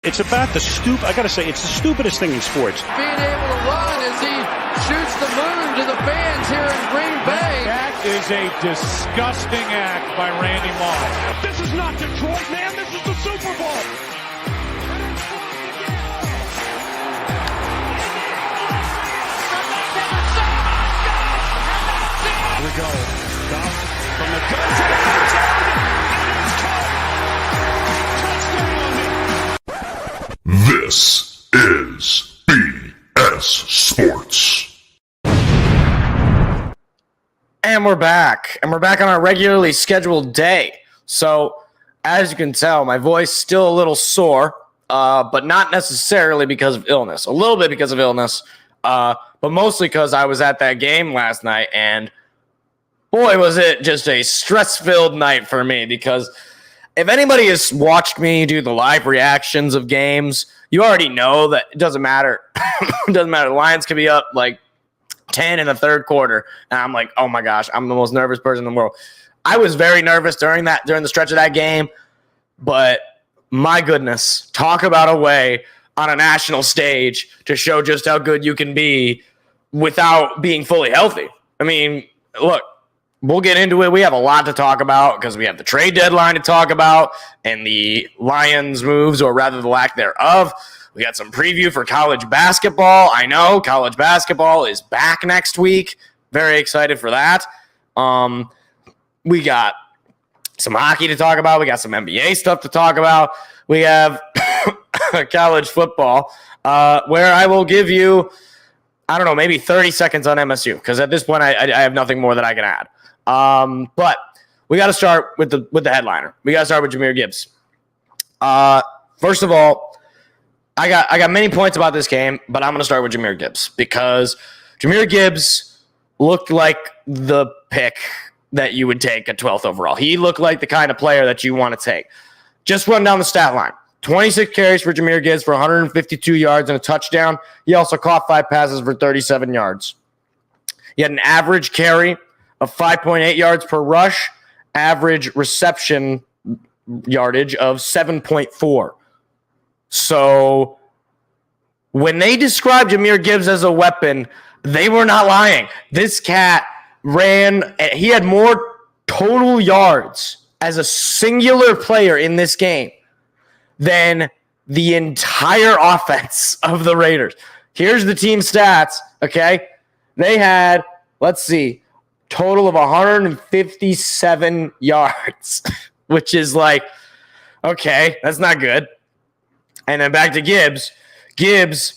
It's about the I got to say, it's the stupidest thing in sports. Being able to run as he shoots the moon to the fans here in Green Bay. That is a disgusting act by Randy Moss. This is not Detroit, man. This is the Super Bowl. Here we go. Goff from the gun to the touchdown. And it's caught. Touchdown. This is BS Sports. And we're back. And we're back on our regularly scheduled day. So, as you can tell, my voice still a little sore, but not necessarily because of illness. A little bit because of illness, but mostly because I was at that game last night, and boy, was it just a stress-filled night for me, because if anybody has watched me do the live reactions of games, you already know that it doesn't matter. It doesn't matter. The Lions could be up like 10 in the third quarter, and I'm like, oh my gosh, I'm the most nervous person in the world. I was very nervous during the stretch of that game, but my goodness, talk about a way on a national stage to show just how good you can be without being fully healthy. I mean, look, we'll get into it. We have a lot to talk about because we have the trade deadline to talk about and the Lions moves, or rather the lack thereof. We got some preview for college basketball. I know college basketball is back next week. Very excited for that. We got some hockey to talk about. We got some NBA stuff to talk about. We have college football, where I will give you, I don't know, maybe 30 seconds on MSU, because at this point I have nothing more that I can add. But we got to start with the headliner. We got to start with Jahmyr Gibbs. First of all, I got many points about this game, but I'm going to start with Jahmyr Gibbs, because Jahmyr Gibbs looked like the pick that you would take at 12th overall. He looked like the kind of player that you want to take. Just run down the stat line. 26 carries for Jahmyr Gibbs for 152 yards and a touchdown. He also caught 5 passes for 37 yards. He had an average carry of 5.8 yards per rush, average reception yardage of 7.4. So when they described Jahmyr Gibbs as a weapon, they were not lying. This cat he had more total yards as a singular player in this game than the entire offense of the Raiders. Here's the team stats, okay? They had, let's see, total of 157 yards, which is like, okay, that's not good. And then back to Gibbs. Gibbs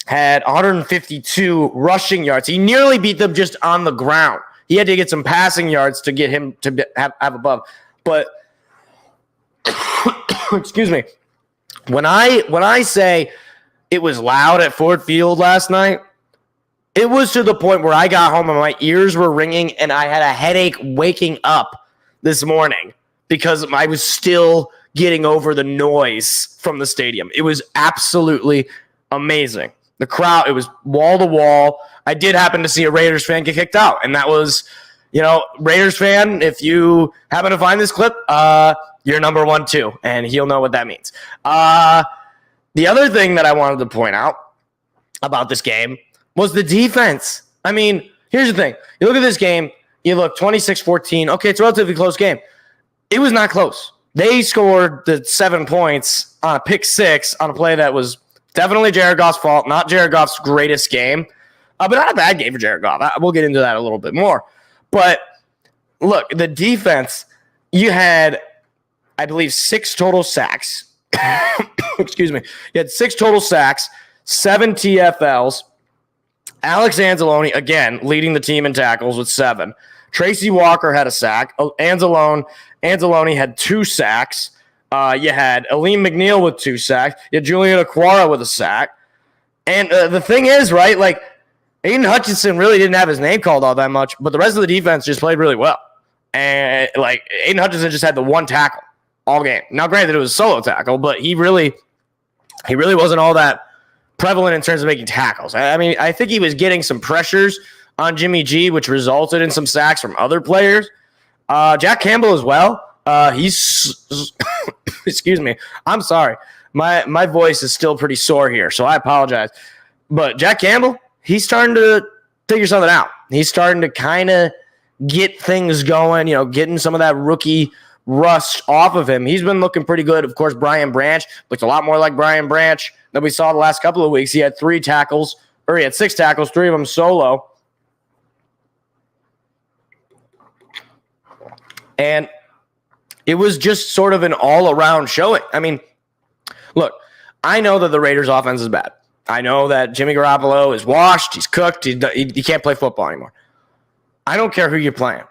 had 152 rushing yards. He nearly beat them just on the ground. He had to get some passing yards to get him to have above. But, excuse me, when I say it was loud at Ford Field last night, it was to the point where I got home and my ears were ringing and I had a headache waking up this morning because I was still getting over the noise from the stadium. It was absolutely amazing. The crowd, it was wall to wall. I did happen to see a Raiders fan get kicked out, and that was, Raiders fan, if you happen to find this clip, you're number 1 too, and he'll know what that means. The other thing that I wanted to point out about this game was the defense. I mean, here's the thing. You look at this game, you look 26-14. Okay, it's a relatively close game. It was not close. They scored the 7 points on a pick 6 on a play that was definitely Jared Goff's fault, not Jared Goff's greatest game, but not a bad game for Jared Goff. We'll get into that a little bit more. But look, the defense, you had, I believe, 6 total sacks. Excuse me. You had 6 total sacks, 7 TFLs. Alex Anzalone, again, leading the team in tackles with 7. Tracy Walker had a sack. Anzalone had 2 sacks. You had Aleem McNeil with 2 sacks. You had Julian Okwara with a sack. And the thing is, right, like, Aiden Hutchinson really didn't have his name called all that much, but the rest of the defense just played really well. And, like, Aiden Hutchinson just had the 1 tackle all game. Now, granted, it was a solo tackle, but he really wasn't all that prevalent in terms of making tackles. I mean, I think he was getting some pressures on Jimmy G, which resulted in some sacks from other players. Jack Campbell as well. He's – excuse me. I'm sorry. my voice is still pretty sore here, so I apologize. But Jack Campbell, he's starting to figure something out. He's starting to kind of get things going, getting some of that rookie rust off of him. He's been looking pretty good. Of course, Brian Branch looks a lot more like Brian Branch that we saw the last couple of weeks. He had 6 tackles, 3 of them solo. And it was just sort of an all-around showing. I mean, look, I know that the Raiders' offense is bad. I know that Jimmy Garoppolo is washed. He's cooked. He can't play football anymore. I don't care who you're playing.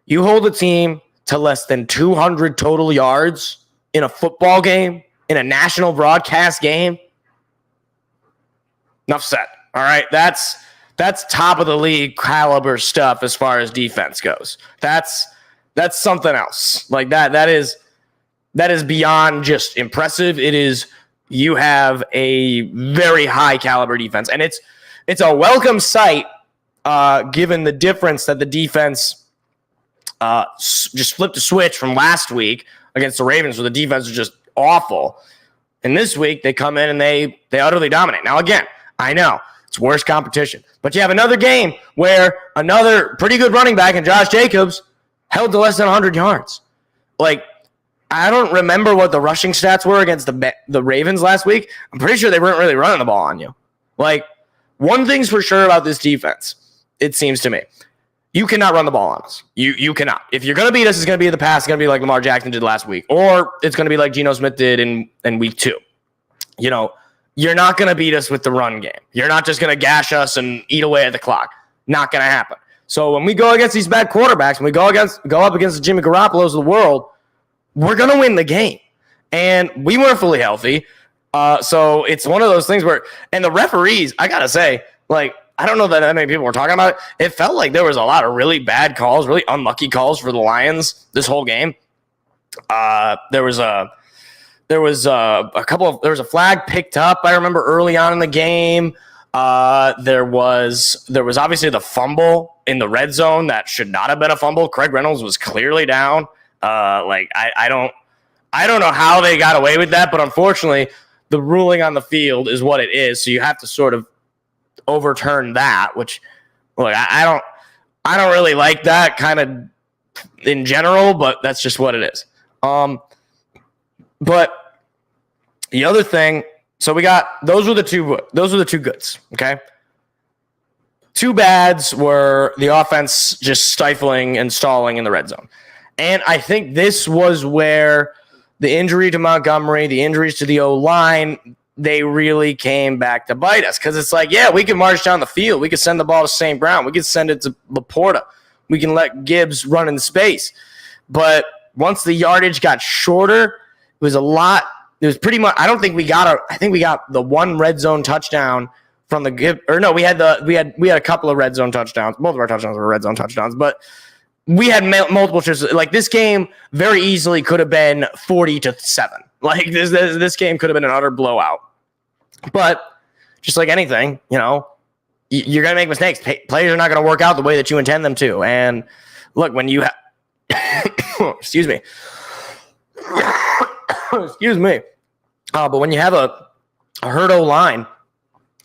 You hold a team to less than 200 total yards in a football game, in a national broadcast game. Enough said. All right, that's top of the league caliber stuff as far as defense goes. That's something else. Like that is beyond just impressive. It is, you have a very high caliber defense, and it's a welcome sight given the difference that the defense just flipped a switch from last week against the Ravens, where the defense was just awful. And this week they come in and they utterly dominate. Now again, I know it's worse competition, but you have another game where another pretty good running back in Josh Jacobs held to less than 100 yards. Like, I don't remember what the rushing stats were against the Ravens last week. I'm pretty sure they weren't really running the ball on you. Like, one thing's for sure about this defense, it seems to me. You cannot run the ball on us. You cannot. If you're going to beat us, it's going to be in the past. It's going to be like Lamar Jackson did last week. Or it's going to be like Geno Smith did in week 2. You're not going to beat us with the run game. You're not just going to gash us and eat away at the clock. Not going to happen. So when we go against these bad quarterbacks, when we go up against the Jimmy Garoppolos of the world, we're going to win the game. And we weren't fully healthy. So it's one of those things where, and the referees, I got to say, like, I don't know that many people were talking about it. It felt like there was a lot of really bad calls, really unlucky calls for the Lions this whole game. There was a flag picked up, I remember, early on in the game. There was obviously the fumble in the red zone that should not have been a fumble. Craig Reynolds was clearly down. I don't know how they got away with that, but unfortunately, the ruling on the field is what it is. So you have to sort of overturn that, which, look, I don't really like that kind of in general, but that's just what it is. But the other thing, so we got those were the two goods, okay? 2 bads were the offense just stifling and stalling in the red zone. And I think this was where the injury to Montgomery, the injuries to the O-line, they really came back to bite us. Because it's like, yeah, we can march down the field. We could send the ball to St. Brown. We could send it to Laporta. We can let Gibbs run in space. But once the yardage got shorter, it was a lot. It was pretty much, I think we got the one red zone touchdown from the Gibbs. Or no, we had a couple of red zone touchdowns. Both of our touchdowns were red zone touchdowns. But we had multiple chances. Like, this game very easily could have been 40-7. Like, this game could have been an utter blowout. But just like anything, you're going to make mistakes. Players are not going to work out the way that you intend them to. And look, when you excuse me. Excuse me. But when you have a hurt O-line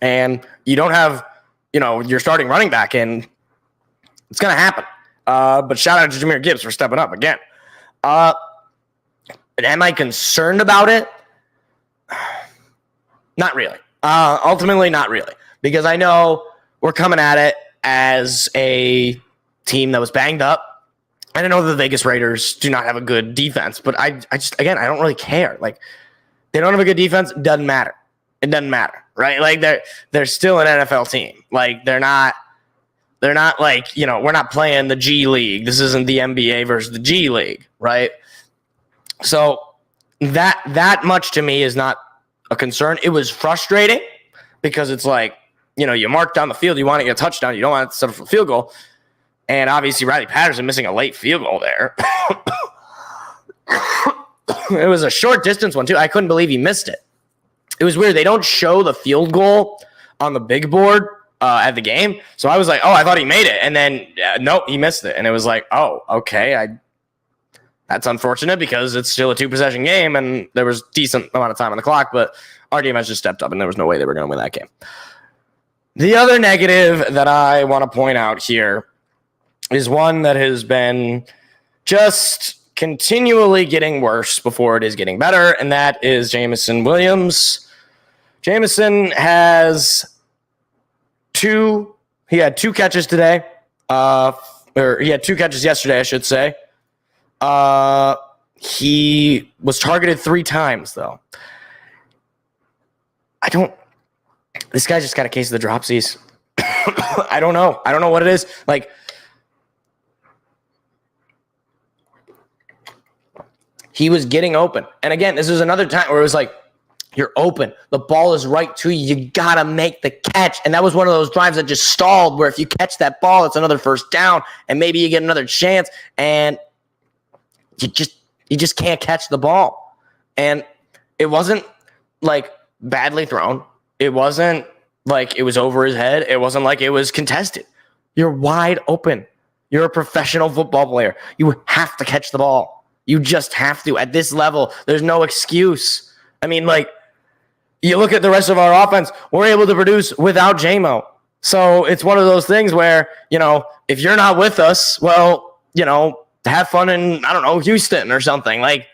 and you don't have, your starting running back in, it's going to happen. But shout out to Jahmyr Gibbs for stepping up again. Am I concerned about it? Not really. Ultimately, not really. Because I know we're coming at it as a team that was banged up. And I know the Vegas Raiders do not have a good defense, but I don't really care. Like, they don't have a good defense. It doesn't matter. It doesn't matter, right? Like, they're still an NFL team. Like, they're not like, we're not playing the G League. This isn't the NBA versus the G League, right? So that much to me is not a concern. It was frustrating because it's like, you mark down the field, you want to get a touchdown, you don't want to set up a field goal. And obviously Riley Patterson missing a late field goal there. It was a short distance one too. I couldn't believe he missed it. It was weird. They don't show the field goal on the big board at the game. So I was like, oh, I thought he made it. And then, nope, he missed it. And it was like, oh, okay. That's unfortunate because it's still a 2-possession game and there was decent amount of time on the clock, but our defense just stepped up and there was no way they were going to win that game. The other negative that I want to point out here is one that has been just continually getting worse before it is getting better, and that is Jameson Williams. Jameson has he had 2 catches today, or he had 2 catches yesterday, I should say. He was targeted 3 times, though. This guy just got a case of the dropsies. I don't know. I don't know what it is. Like, he was getting open. And again, this is another time where it was like, you're open. The ball is right to you. You got to make the catch. And that was one of those drives that just stalled where if you catch that ball, it's another first down and maybe you get another chance and you just can't catch the ball. And it wasn't like badly thrown. It wasn't like it was over his head. It wasn't like it was contested. You're wide open. You're a professional football player. You have to catch the ball. You just have to. At this level, there's no excuse. I mean, like, you look at the rest of our offense, we're able to produce without JMO. So it's one of those things where, if you're not with us, well, have fun in, I don't know, Houston or something. Like,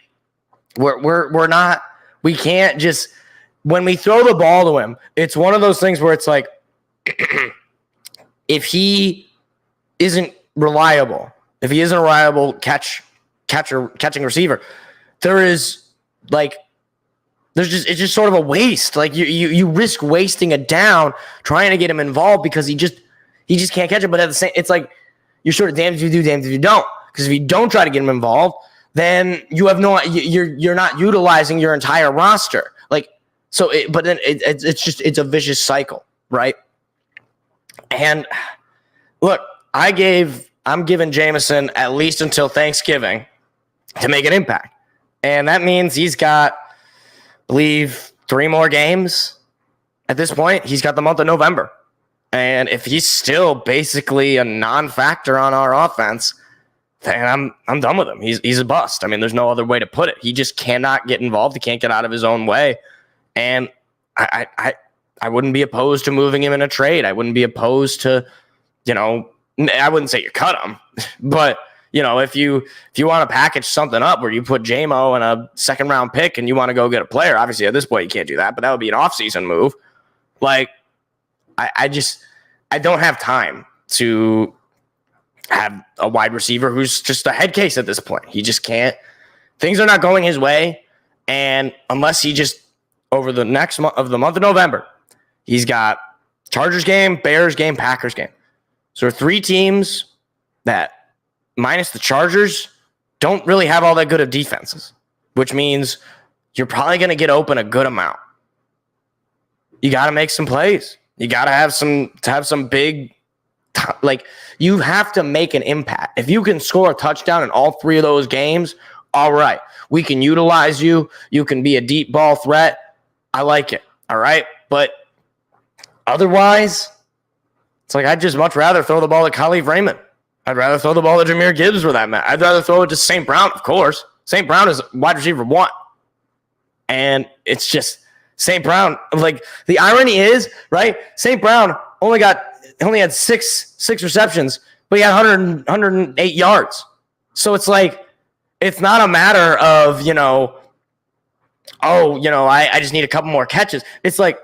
we're not, we can't just, when we throw the ball to him, it's one of those things where it's like, if he isn't reliable, catching receiver, it's just sort of a waste. Like you risk wasting a down trying to get him involved because he just can't catch it. But at the same, it's like you're sort of damned if you do, damned if you don't. Because if you don't try to get him involved, then you're not utilizing your entire roster. Like so, it's a vicious cycle, right? And look, I'm giving Jameson at least until Thanksgiving to make an impact. And that means he's got, I believe, 3 more games at this point. He's got the month of November. And if he's still basically a non-factor on our offense, then I'm done with him. He's a bust. I mean, there's no other way to put it. He just cannot get involved. He can't get out of his own way. And I wouldn't be opposed to moving him in a trade. I wouldn't be opposed to, I wouldn't say you cut him, but if you want to package something up where you put JMO and a 2nd round pick and you want to go get a player, obviously at this point you can't do that, but that would be an offseason move. Like, I don't have time to have a wide receiver who's just a head case at this point. He just can't. Things are not going his way, and unless he just over the next month of November, he's got Chargers game, Bears game, Packers game. So 3 teams that, minus the Chargers, don't really have all that good of defenses, which means you're probably going to get open a good amount. You got to make some plays. You got to have some big, like, you have to make an impact. If you can score a touchdown in all 3 of those games, all right, we can utilize you. You can be a deep ball threat. I like it. All right. But otherwise, it's like, I'd just much rather throw the ball at Khalif Raymond. I'd rather throw the ball at Jahmyr Gibbs for that matter. I'd rather throw it to St. Brown, of course. St. Brown is wide receiver 1. And it's just St. Brown. Like, the irony is, right? St. Brown only had six receptions, but he had 108 yards. So it's like, it's not a matter of, I just need a couple more catches. It's like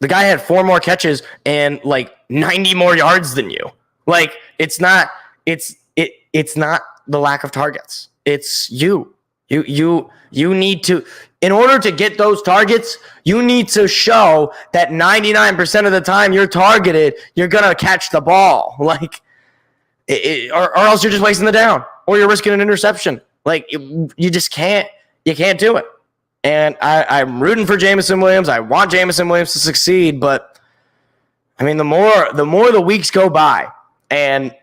the guy had 4 more catches and like 90 more yards than you. Like, it's not the lack of targets. It's you. You need to, in order to get those targets, you need to show that 99% of the time you're targeted, you're going to catch the ball. Like, or else you're just wasting the down or you're risking an interception. Like, you just can't do it. And I'm rooting for Jameson Williams. I want Jameson Williams to succeed, but I mean, the more the weeks go by and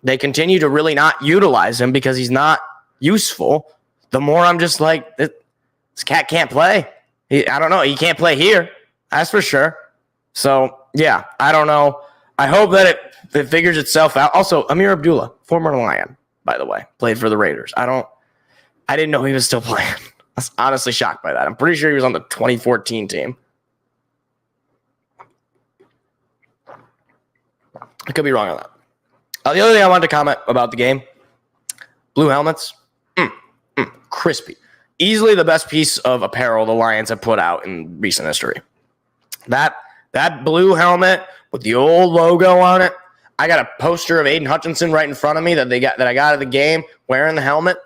they continue to really not utilize him because he's not useful, the more I'm just like, this cat can't play. I don't know. He can't play here. That's for sure. So, yeah, I don't know. I hope that it figures itself out. Also, Amir Abdullah, former Lion, by the way, played for the Raiders. I don't I didn't know he was still playing. I was honestly shocked by that. I'm pretty sure he was on the 2014 team. I could be wrong on that. The other thing I wanted to comment about the game, blue helmets, crispy. Easily the best piece of apparel the Lions have put out in recent history. That blue helmet with the old logo on it. I got a poster of Aiden Hutchinson right in front of me that I got at the game wearing the helmet.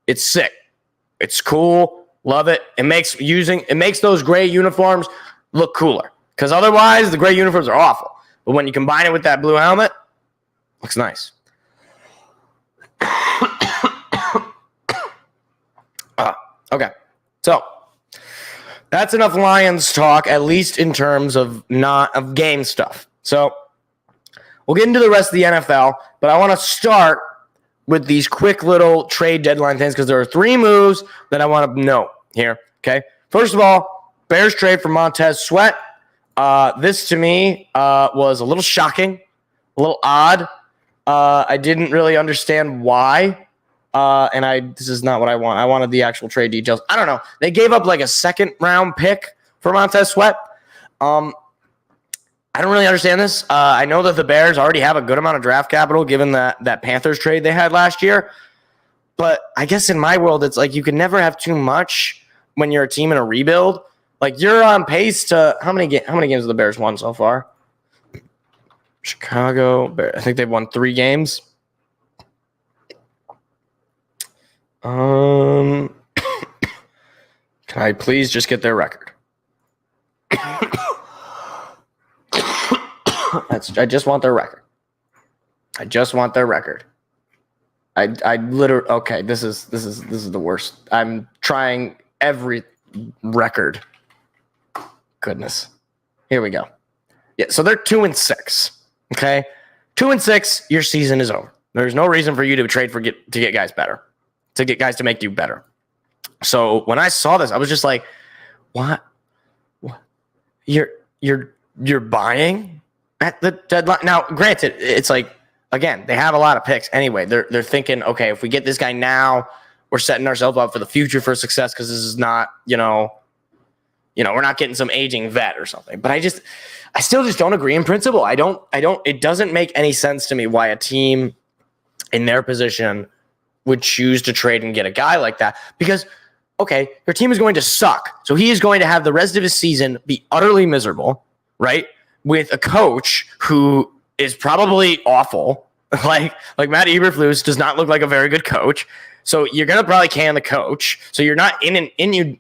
It's sick. It's cool. Love it. It makes those gray uniforms look cooler. Because otherwise the gray uniforms are awful. But when you combine it with that blue helmet, looks nice. Okay. So that's enough Lions talk, at least in terms of game stuff. So we'll get into the rest of the NFL, but I want to start with these quick little trade deadline things because there are 3 moves that I want to note here. Okay. First of all, Bears trade for Montez Sweat. This to me was a little shocking, a little odd. I didn't really understand why. This is not what I want. I wanted the actual trade details. I don't know. They gave up like a 2nd round pick for Montez Sweat. I don't really understand this. I know that the Bears already have a good amount of draft capital given that Panthers trade they had last year. But I guess in my world, it's like you can never have too much when you're a team in a rebuild. Like you're on pace to how many games have the Bears won so far? Chicago Bears. I think they've won 3 games. Can I please just get their record? I just want their record. I literally okay. This is the worst. I'm trying every record. Goodness. Here we go. Yeah, so they're 2-6. Okay, 2-6. Your season is over. There's no reason for you to trade to get guys better. To get guys to make you better. So when I saw this, I was just like, what? You're buying at the deadline? Now, granted, it's like, again, they have a lot of picks anyway. They're thinking, okay, if we get this guy now, we're setting ourselves up for the future for success because this is not, we're not getting some aging vet or something. But I still just don't agree in principle. It doesn't make any sense to me why a team in their position would choose to trade and get a guy like that because, okay, your team is going to suck. So he is going to have the rest of his season be utterly miserable, right? With a coach who is probably awful. like Matt Eberflus does not look like a very good coach. So you're going to probably can the coach. So you're not I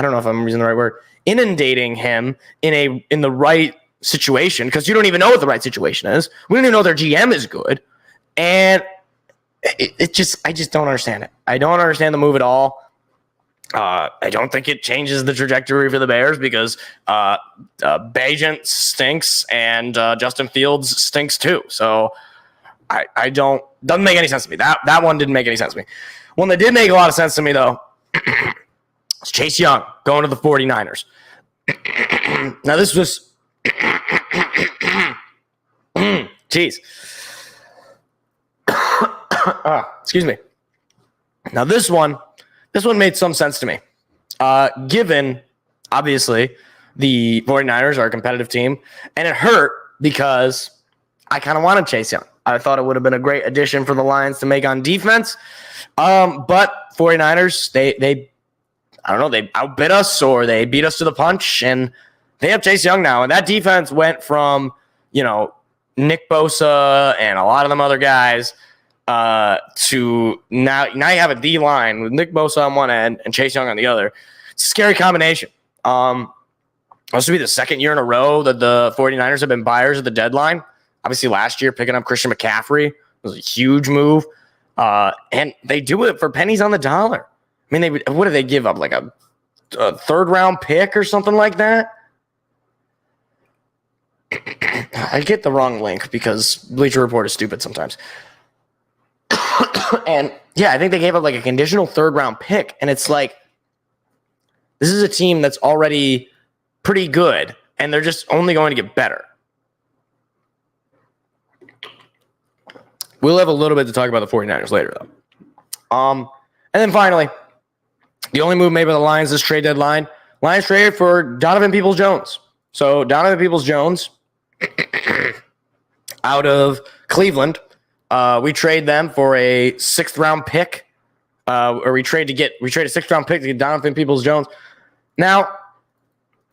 don't know if I'm using the right word, inundating him in the right situation because you don't even know what the right situation is. We don't even know their GM is good. And I just don't understand it. I don't understand the move at all. I don't think it changes the trajectory for the Bears because Bagent stinks and Justin Fields stinks too. So doesn't make any sense to me. That one didn't make any sense to me. One that did make a lot of sense to me though is Chase Young going to the 49ers. Now this was jeez. Excuse me. Now this one made some sense to me. Given, obviously, the 49ers are a competitive team, and it hurt because I kind of wanted Chase Young. I thought it would have been a great addition for the Lions to make on defense. But 49ers, they outbid us or they beat us to the punch, and they have Chase Young now. And that defense went from, Nick Bosa and a lot of them other guys to now you have a D line with Nick Bosa on one end and Chase Young on the other. It's a scary combination. This will be the 2nd year in a row that the 49ers have been buyers at the deadline. Obviously last year picking up Christian McCaffrey was a huge move. And they do it for pennies on the dollar. I mean, what do they give up? Like a 3rd round pick or something like that? I get the wrong link because Bleacher Report is stupid sometimes. And yeah, I think they gave up like a conditional 3rd round pick. And it's like, this is a team that's already pretty good and they're just only going to get better. We'll have a little bit to talk about the 49ers later though. And then finally, the only move made by the Lions this trade deadline, Lions traded for Donovan Peoples-Jones. So Donovan Peoples-Jones out of Cleveland, we trade them for a 6th-round pick, or we trade a 6th-round pick to get Donovan Peoples-Jones. Now,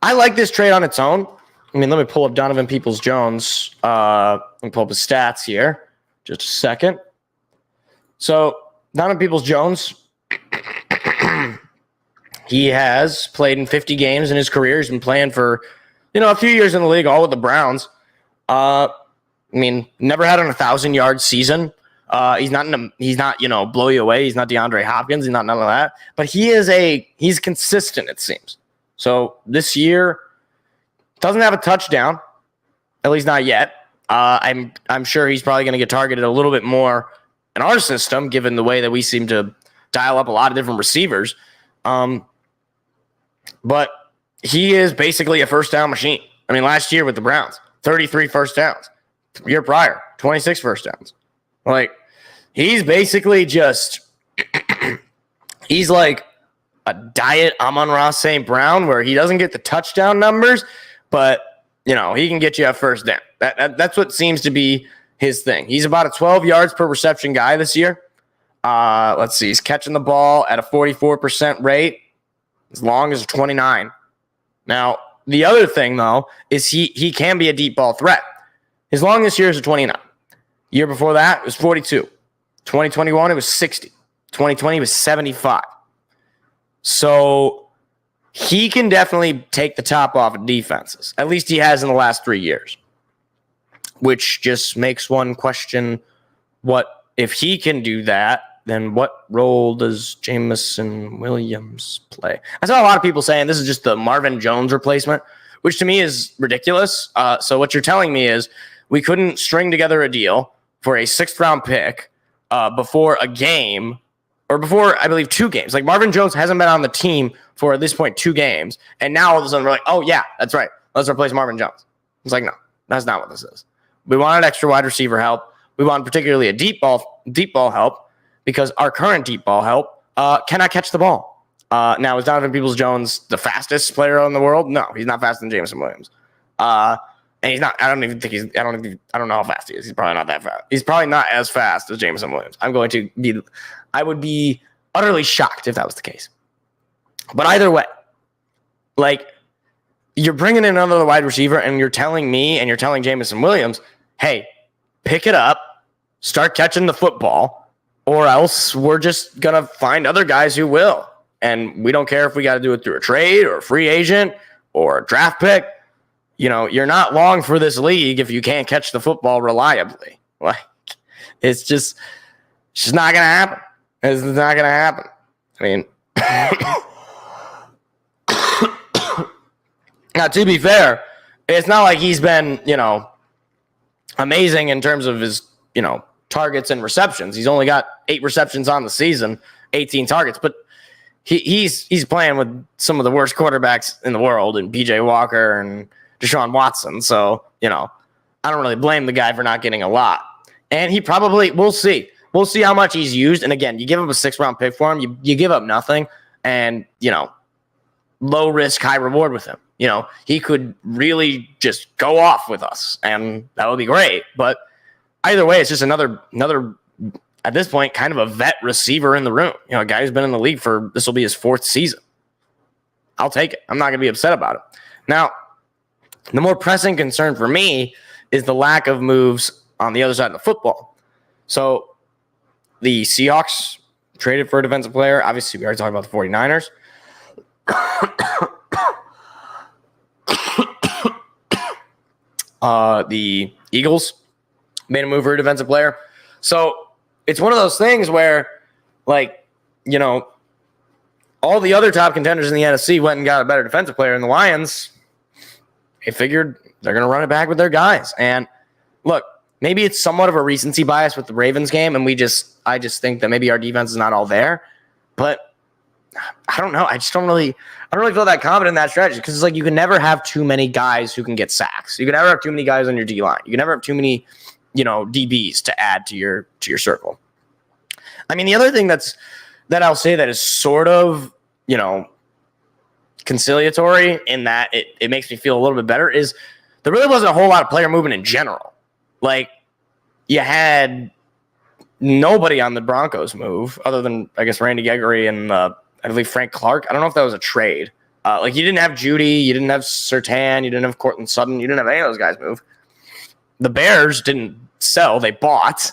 I like this trade on its own. I mean, let me pull up Donovan Peoples-Jones. Let me pull up his stats here. Just a second. So, Donovan Peoples-Jones, he has played in 50 games in his career. He's been playing for, a few years in the league, all with the Browns. Never had an 1,000-yard season. He's not, blow you away. He's not DeAndre Hopkins. He's not none of that. But he's consistent, it seems. So this year, doesn't have a touchdown, at least not yet. I'm sure he's probably going to get targeted a little bit more in our system, given the way that we seem to dial up a lot of different receivers. But he is basically a first down machine. I mean, last year with the Browns, 33 first downs. Year prior, 26 first downs. Like, he's basically just he's like a diet Amon-Ra St. Brown, where he doesn't get the touchdown numbers, but he can get you a first down. That's what seems to be his thing. He's about a 12 yards per reception guy this year. Let's see, he's catching the ball at a 44% rate, as long as 29. Now, the other thing though is he can be a deep ball threat. His longest year is a 29. Year before that, it was 42. 2021, it was 60. 2020, it was 75. So he can definitely take the top off of defenses. At least he has in the last 3 years. Which just makes one question, what if he can do that, then what role does Jameson Williams play? I saw a lot of people saying this is just the Marvin Jones replacement, which to me is ridiculous. So what you're telling me is we couldn't string together a deal for a 6th-round pick before a game, or before, I believe, 2 games. Like, Marvin Jones hasn't been on the team for, at this point, 2 games. And now all of a sudden we're like, oh, yeah, that's right. Let's replace Marvin Jones. It's like, no, that's not what this is. We wanted extra wide receiver help. We wanted particularly a deep ball help, because our current deep ball help cannot catch the ball. Now, is Donovan Peoples-Jones the fastest player in the world? No, he's not faster than Jameson Williams. And he's not, I don't know how fast he is. He's probably not that fast. He's probably not as fast as Jameson Williams. I would be utterly shocked if that was the case. But either way, like, you're bringing in another wide receiver and you're telling me and you're telling Jameson Williams, hey, pick it up, start catching the football, or else we're just going to find other guys who will. And we don't care if we got to do it through a trade or a free agent or a draft pick. You're not long for this league if you can't catch the football reliably. Like, it's just not going to happen. It's not going to happen. I mean, now, to be fair, it's not like he's been, amazing in terms of his, targets and receptions. He's only got 8 receptions on the season, 18 targets, but he's playing with some of the worst quarterbacks in the world, and PJ Walker and Deshaun Watson. So, I don't really blame the guy for not getting a lot. And he probably, we'll see. We'll see how much he's used. And again, you give him a 6th-round pick for him, you give up nothing, and, low risk, high reward with him. He could really just go off with us, and that would be great. But either way, it's just another at this point, kind of a vet receiver in the room. A guy who's been in the league for, this will be his 4th season. I'll take it. I'm not going to be upset about it. Now, the more pressing concern for me is the lack of moves on the other side of the football. So the Seahawks traded for a defensive player. Obviously, we already talked about the 49ers. The Eagles made a move for a defensive player. So it's one of those things where, like, all the other top contenders in the NFC went and got a better defensive player, and the Lions, they figured they're going to run it back with their guys. And look, maybe it's somewhat of a recency bias with the Ravens game, and I just think that maybe our defense is not all there. But I don't know. I don't really feel that confident in that strategy, because it's like you can never have too many guys who can get sacks. You can never have too many guys on your D line. You can never have too many, DBs to add to your circle. I mean, the other thing that's that I'll say that is sort of, conciliatory in that it makes me feel a little bit better is there really wasn't a whole lot of player movement in general. Like, you had nobody on the Broncos move other than, I guess, Randy Gregory and I believe Frank Clark. I don't know if that was a trade. You didn't have Judy, you didn't have Surtain, you didn't have Cortland Sutton, you didn't have any of those guys move. The Bears didn't sell, they bought.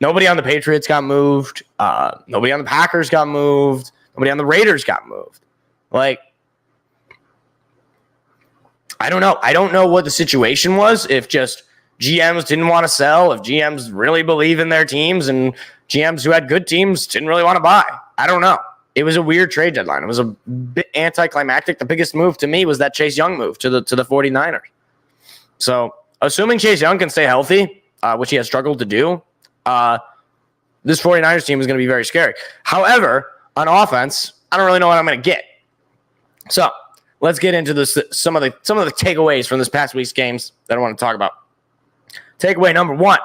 Nobody on the Patriots got moved. Nobody on the Packers got moved. Nobody on the Raiders got moved. Like, I don't know. I don't know what the situation was, if just GMs didn't want to sell, if GMs really believe in their teams, and GMs who had good teams didn't really want to buy. I don't know. It was a weird trade deadline. It was a bit anticlimactic. The biggest move to me was that Chase Young move to the 49ers. So, assuming Chase Young can stay healthy, which he has struggled to do, this 49ers team is going to be very scary. However, on offense, I don't really know what I'm going to get. So, let's get into this. Some of the takeaways from this past week's games that I want to talk about. Takeaway number 1,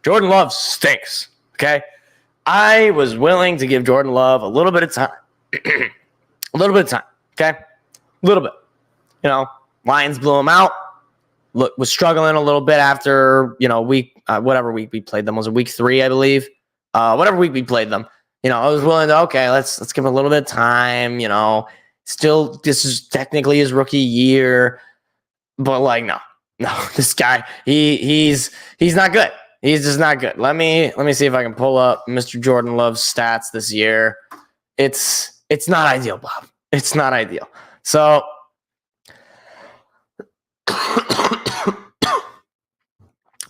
Jordan Love stinks, okay? I was willing to give Jordan Love a little bit of time. A little bit of time, okay? A little bit. Lions blew him out. Look, was struggling a little bit after, whatever week we played them. Was it week 3, I believe? Whatever week we played them. I was willing to, okay, let's give him a little bit of time, Still, this is technically his rookie year. But, no, this guy, he's not good. He's just not good. Let me see if I can pull up Mr. Jordan Love's stats this year. It's not ideal, Bob. It's not ideal. So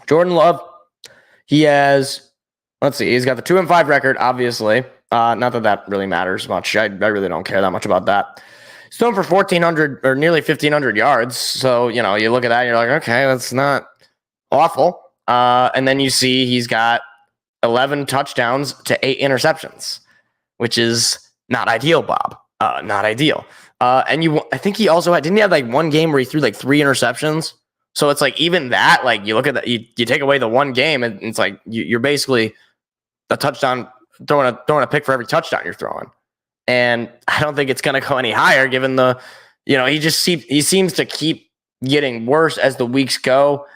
Jordan Love, he has, he's got the 2-5 record, obviously. Not that really matters much. I really don't care that much about that. He's thrown for 1,400 or nearly 1,500 yards. So, you look at that and you're like, okay, that's not awful. And then you see he's got 11 touchdowns to 8 interceptions, which is not ideal, Bob. Not ideal. And I think he also didn't he have one game where he threw 3 interceptions? So it's even that, you look at that, you take away the one game and it's you're basically a touchdown, throwing a pick for every touchdown you're throwing. And I don't think it's going to go any higher given he seems to keep getting worse as the weeks go.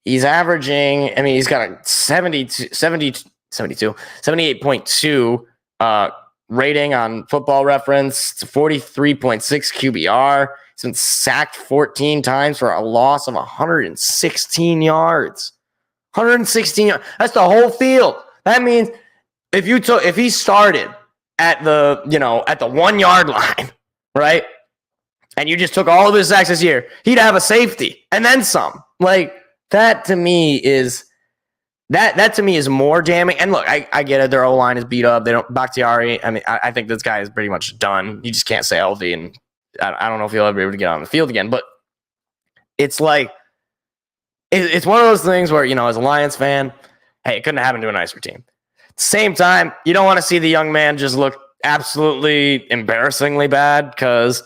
He's averaging, he's got a 78.2 rating on Football Reference, 43.6 QBR. He's been sacked 14 times for a loss of 116 yards. 116 yards. That's the whole field. That means if he started at the 1 yard line, right? And you just took all of his sacks this year, he'd have a safety and then some. That to me is more damning. And look, I get it. Their O-line is beat up. They don't Bakhtiari. I think this guy is pretty much done. You just can't stay healthy, and I don't know if he'll ever be able to get on the field again. But it's it's one of those things where, as a Lions fan, hey, it couldn't happen to a nicer team. At the same time, you don't want to see the young man just look absolutely embarrassingly bad because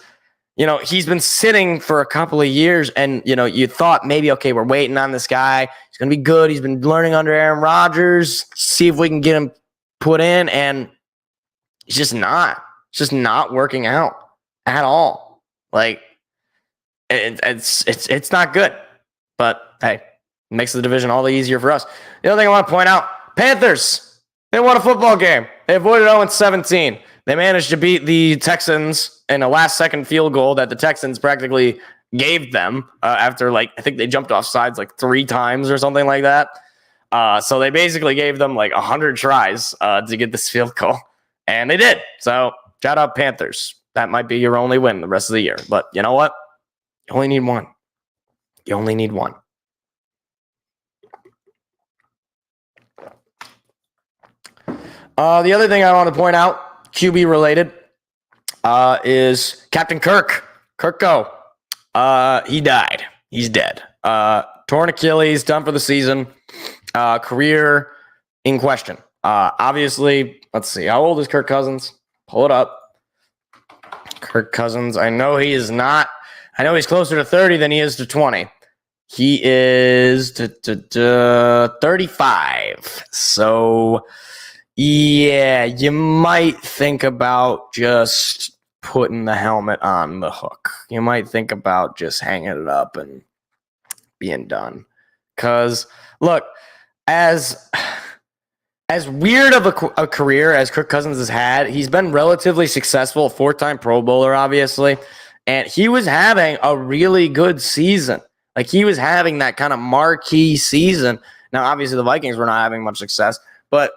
he's been sitting for a couple of years and, you thought maybe, okay, we're waiting on this guy. He's going to be good. He's been learning under Aaron Rodgers. See if we can get him put in. And he's just not. It's just not working out at all. It's not good. But, hey, it makes the division all the easier for us. The other thing I want to point out, Panthers, they won a football game. They avoided 0-17. They managed to beat the Texans in a last-second field goal that the Texans practically gave them after, I think they jumped off sides 3 times or something like that. So they basically gave them 100 tries to get this field goal, and they did. So shout out Panthers. That might be your only win the rest of the year. But you know what? You only need one. You only need one. The other thing I want to point out, QB related, is Captain Kirk. Kirko. He died. He's dead. Torn Achilles, done for the season. Career in question. Obviously, let's see. How old is Kirk Cousins? Pull it up. Kirk Cousins. I know he's closer to 30 than he is to 20. He is 35. So, Yeah, you might think about just putting the helmet on the hook. You might think about just hanging it up and being done. Because, look, as weird of a career as Kirk Cousins has had, he's been relatively successful, 4-time Pro Bowler, obviously, and he was having a really good season. Like, he was having that kind of marquee season. Now, obviously, the Vikings were not having much success, but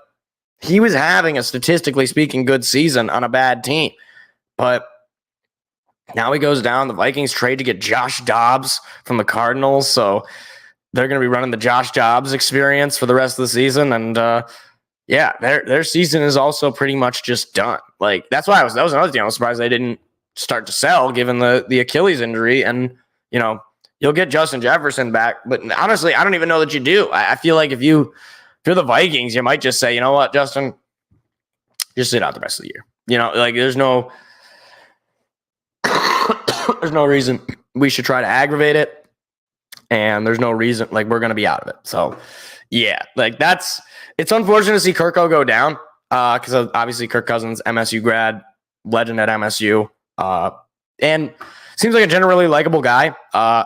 he was having a statistically speaking good season on a bad team. But now he goes down. The Vikings trade to get Josh Dobbs from the Cardinals, so they're going to be running the Josh Dobbs experience for the rest of the season. And yeah, their season is also pretty much just done. Like, that was another thing I was surprised they didn't start to sell given the Achilles injury. And you'll get Justin Jefferson back, but honestly, I don't even know that you do. I feel like if you're the Vikings, you might just say, you know what, Justin, just sit out the rest of the year. Like, there's no reason we should try to aggravate it, and there's no reason, like, we're going to be out of it. So, yeah, like, it's unfortunate to see Kirko go down because obviously Kirk Cousins, MSU grad, legend at MSU, and seems like a generally likable guy.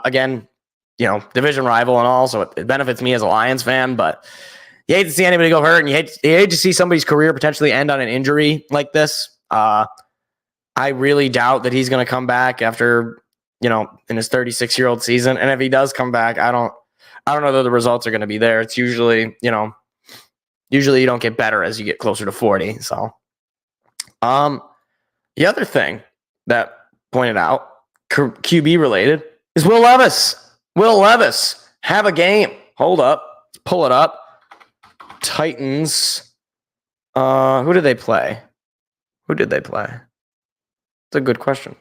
Again, division rival and all, so it benefits me as a Lions fan, but you hate to see anybody go hurt, and you hate to see somebody's career potentially end on an injury like this. I really doubt that he's going to come back after, in his 36-year-old season. And if he does come back, I don't know that the results are going to be there. It's usually you don't get better as you get closer to 40. So, the other thing that pointed out, QB related, is Will Levis. Will Levis, have a game. Hold up. Let's pull it up. Titans. Who did they play? It's a good question.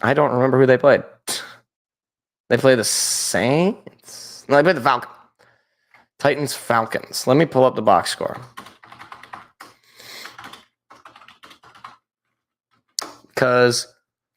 I don't remember who they played. They played the Saints? No, they played the Falcons. Titans, Falcons. Let me pull up the box score. Because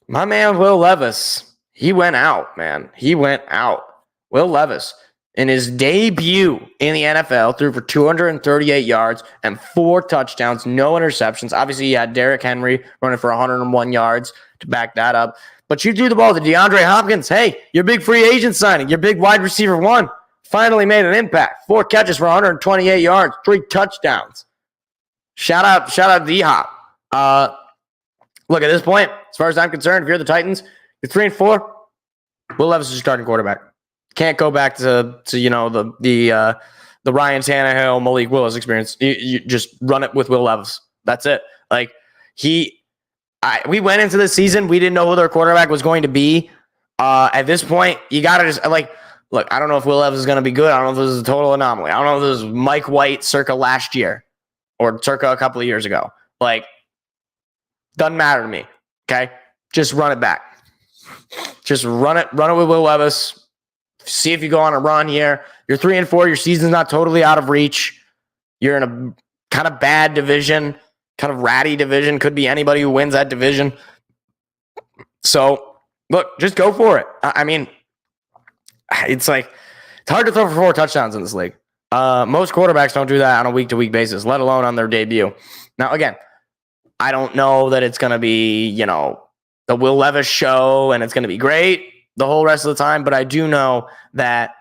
my man Will Levis, he went out, man. He went out. Will Levis, in his debut in the NFL, threw for 238 yards and 4 touchdowns, no interceptions. Obviously, you had Derrick Henry running for 101 yards to back that up. But you threw the ball to DeAndre Hopkins. Hey, your big free agent signing, your big wide receiver one, finally made an impact. 4 catches for 128 yards, 3 touchdowns. Shout out D-Hop. Look, at this point, as far as I'm concerned, if you're the Titans, you're 3-4. Will Levis is your starting quarterback. Can't go back to the Ryan Tannehill, Malik Willis experience. You just run it with Will Levis. That's it. Like, we went into this season, we didn't know who their quarterback was going to be. At this point, you got to just, like, look, I don't know if Will Levis is going to be good. I don't know if this is a total anomaly. I don't know if this is Mike White circa last year or circa a couple of years ago. Like, doesn't matter to me. Okay? Just run it back. Just run it with Will Levis. See if you go on a run here. You're 3-4. Your season's not totally out of reach. You're in a kind of bad division, kind of ratty division. Could be anybody who wins that division. So, look, just go for it. I mean, it's hard to throw for 4 touchdowns in this league. Most quarterbacks don't do that on a week-to-week basis, let alone on their debut. Now, again, I don't know that it's going to be, the Will Levis show and it's going to be great the whole rest of the time, but I do know that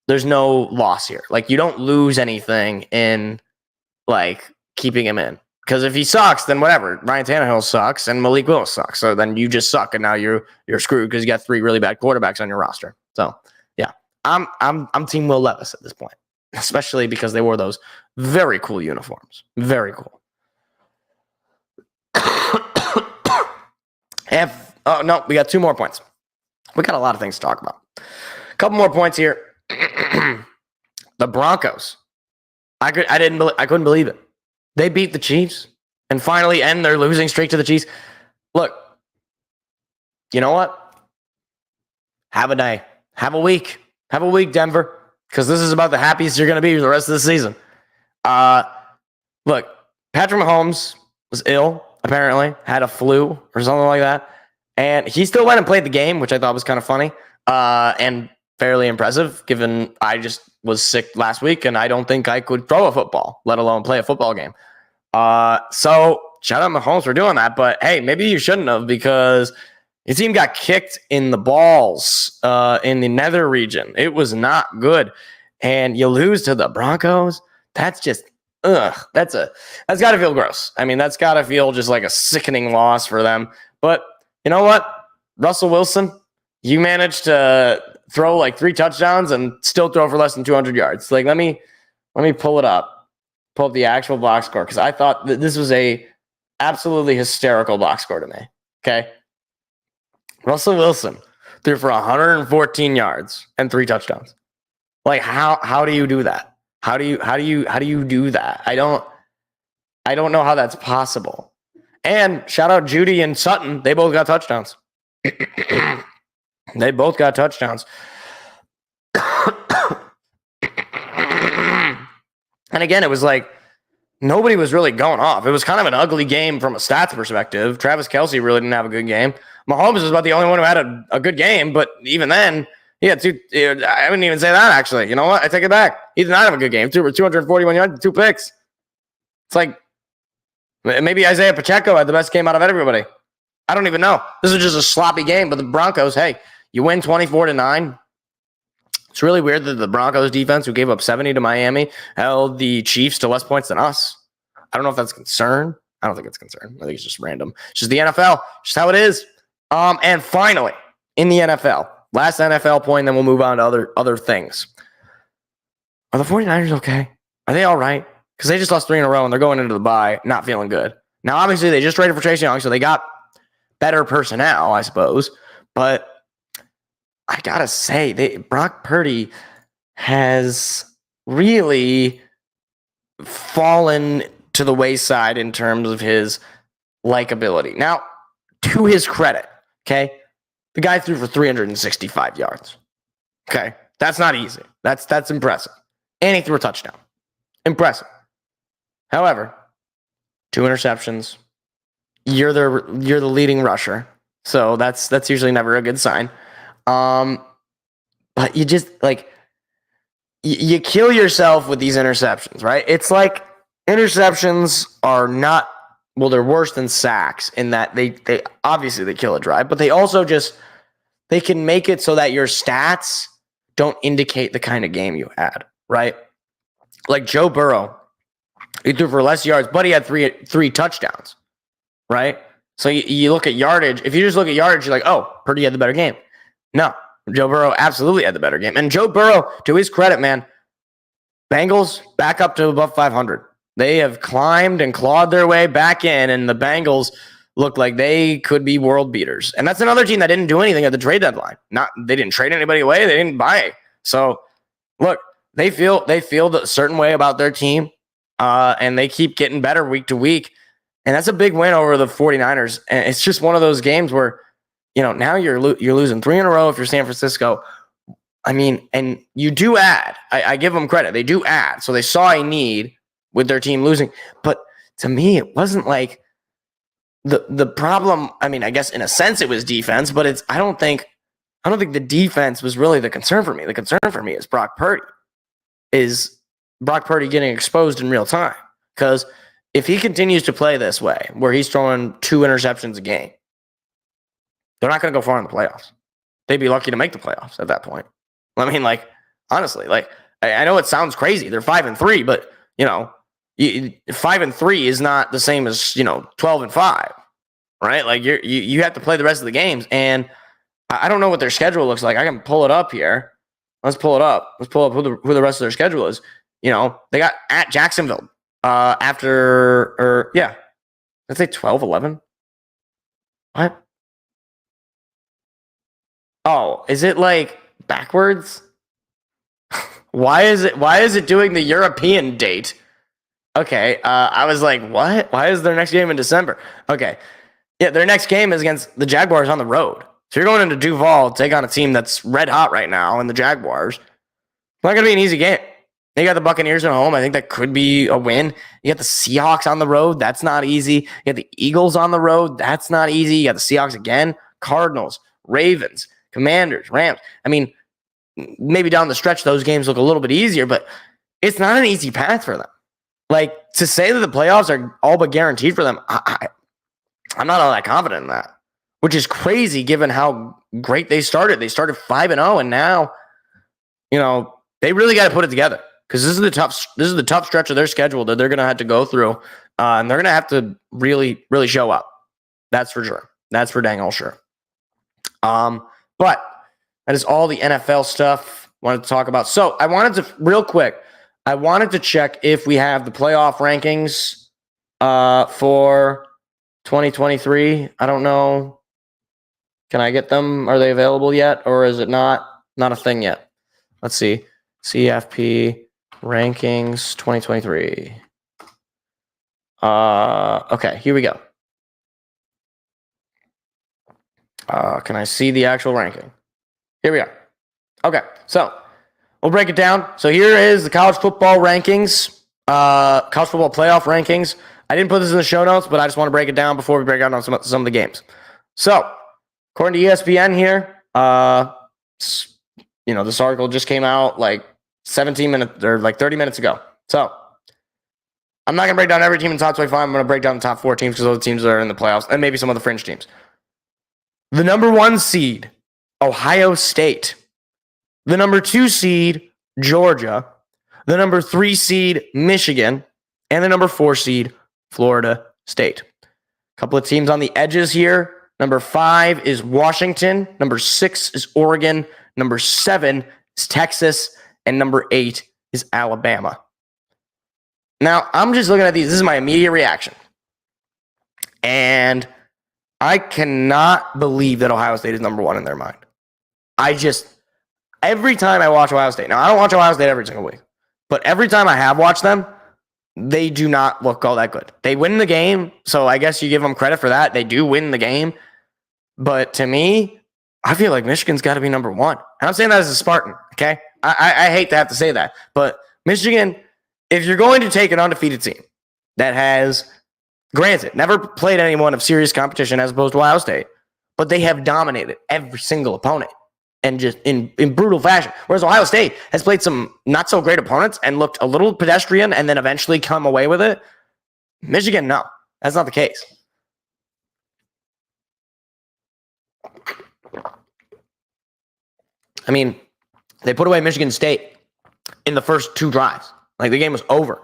there's no loss here. Like, you don't lose anything in, like, keeping him in. Because if he sucks, then whatever. Ryan Tannehill sucks and Malik Willis sucks. So then you just suck and now you're screwed because you got 3 really bad quarterbacks on your roster. So, yeah. I'm Team Will Levis at this point, especially because they wore those very cool uniforms. Very cool. No, we got 2 more points. We got a lot of things to talk about. A couple more points here. The Broncos. I couldn't believe it. They beat the Chiefs and finally end their losing streak to the Chiefs. Look, you know what? Have a day. Have a week. Have a week, Denver, because this is about the happiest you're going to be for the rest of the season. Look, Patrick Mahomes was ill, apparently, had a flu or something like that. And he still went and played the game, which I thought was kind of funny and fairly impressive, given I just was sick last week, and I don't think I could throw a football, let alone play a football game. So shout out Mahomes for doing that. But hey, maybe you shouldn't have, because his team got kicked in the balls in the nether region. It was not good. And you lose to the Broncos. That's just, that's got to feel gross. I mean, that's got to feel just like a sickening loss for them. But you know what? Russell Wilson, you managed to throw like 3 touchdowns and still throw for less than 200 yards. Like, let me pull it up. Pull up the actual box score, because I thought that this was a absolutely hysterical box score to me. Okay. Russell Wilson threw for 114 yards and 3 touchdowns. Like, how do you do that? How do you do that? I don't know how that's possible. And shout out Judy and Sutton. They both got touchdowns. They both got touchdowns. And again, it was like nobody was really going off. It was kind of an ugly game from a stats perspective. Travis Kelce really didn't have a good game. Mahomes was about the only one who had a good game, but even then, he had 2. I wouldn't even say that, actually. You know what? I take it back. He did not have a good game. 241 yards, 2 picks. It's like maybe Isaiah Pacheco had the best game out of everybody. I don't even know. This was just a sloppy game, but the Broncos, hey, you win 24-9. It's really weird that the Broncos defense, who gave up 70 to Miami, held the Chiefs to less points than us. I don't know if that's concern. I don't think it's concern. I think it's just random. It's just the NFL. Just how it is. And finally, in the NFL, last NFL point, then we'll move on to other things. Are the 49ers okay? Are they all right? Because they just lost 3 in a row, and they're going into the bye not feeling good. Now, obviously, they just traded for Chase Young, so they got better personnel, I suppose. But I got to say, Brock Purdy has really fallen to the wayside in terms of his likability. Now, to his credit, okay, the guy threw for 365 yards. Okay, that's not easy. That's impressive. And he threw a touchdown. Impressive. However, 2 interceptions. You're the leading rusher, so that's usually never a good sign. But you just like you kill yourself with these interceptions, right? It's like interceptions are not, well, they're worse than sacks in that they obviously they kill a drive, but they also just they can make it so that your stats don't indicate the kind of game you had, right? Like Joe Burrow, he threw for less yards, but he had three touchdowns, right? So you look at yardage. If you just look at yardage, you're like, oh, Purdy had the better game. No, Joe Burrow absolutely had the better game. And Joe Burrow, to his credit, man, Bengals back up to above 500. They have climbed and clawed their way back in, and the Bengals look like they could be world beaters. And that's another team that didn't do anything at the trade deadline. They didn't trade anybody away. They didn't buy. So, look, they feel a certain way about their team, and they keep getting better week to week. And that's a big win over the 49ers. And it's just one of those games where, now you're losing 3 in a row if you're San Francisco. I mean, and you do add. I give them credit. They do add. So they saw a need with their team losing. But to me, it wasn't like the problem. I mean, I guess in a sense it was defense, but I don't think the defense was really the concern for me. The concern for me is Brock Purdy. Is Brock Purdy getting exposed in real time? Because if he continues to play this way, where he's throwing 2 interceptions a game, they're not going to go far in the playoffs. They'd be lucky to make the playoffs at that point. I mean, like, honestly, like, I know it sounds crazy. They're 5-3, but 5-3 is not the same as 12-5, right? Like you have to play the rest of the games, and I don't know what their schedule looks like. I can pull it up here. Let's pull it up. Let's pull up who the rest of their schedule is. They got at Jacksonville let's say 12-11. What? Oh, is it like backwards? Why is it doing the European date? Okay, I was like, what? Why is their next game in December? Okay, yeah, their next game is against the Jaguars on the road. So you're going into Duval to take on a team that's red hot right now, and the Jaguars. It's not going to be an easy game. You got the Buccaneers at home. I think that could be a win. You got the Seahawks on the road. That's not easy. You got the Eagles on the road. That's not easy. You got the Seahawks again. Cardinals, Ravens, Commanders, Rams. I mean, maybe down the stretch, those games look a little bit easier, but it's not an easy path for them. Like, to say that the playoffs are all but guaranteed for them, I'm not all that confident in that, which is crazy given how great they started. They started 5-0, and now, they really got to put it together because this is the tough stretch of their schedule that they're going to have to go through, and they're going to have to really, really show up. That's for sure. That's for dang all sure. But that is all the NFL stuff I wanted to talk about. So I wanted to check if we have the playoff rankings for 2023. I don't know. Can I get them? Are they available yet? Or is it not a thing yet? Let's see. CFP rankings 2023. Okay, here we go. Can I see the actual ranking? Here we are. Okay, so we'll break it down. So here is the college football rankings, college football playoff rankings. I didn't put this in the show notes, but I just want to break it down before we break down on some of the games. So, according to ESPN here, this article just came out like 17 minutes or like 30 minutes ago. So, I'm not going to break down every team in the top 25. I'm going to break down the top 4 teams because those are the teams that are in the playoffs and maybe some of the fringe teams. The number 1 seed, Ohio State. The number 2 seed, Georgia. The number 3 seed, Michigan. And the number 4 seed, Florida State. A couple of teams on the edges here. Number 5 is Washington. Number 6 is Oregon. Number 7 is Texas. And number 8 is Alabama. Now, I'm just looking at these. This is my immediate reaction. And I cannot believe that Ohio State is number 1 in their mind. Every time I watch Ohio State, now I don't watch Ohio State every single week, but every time I have watched them, they do not look all that good. They win the game, so I guess you give them credit for that. They do win the game. But to me, I feel like Michigan's got to be number 1. And I'm saying that as a Spartan, okay? I hate to have to say that. But Michigan, if you're going to take an undefeated team that has, granted, never played anyone of serious competition as opposed to Ohio State, but they have dominated every single opponent and just in brutal fashion. Whereas Ohio State has played some not so great opponents and looked a little pedestrian and then eventually come away with it. Michigan, no, that's not the case. I mean, they put away Michigan State in the first 2 drives. Like, the game was over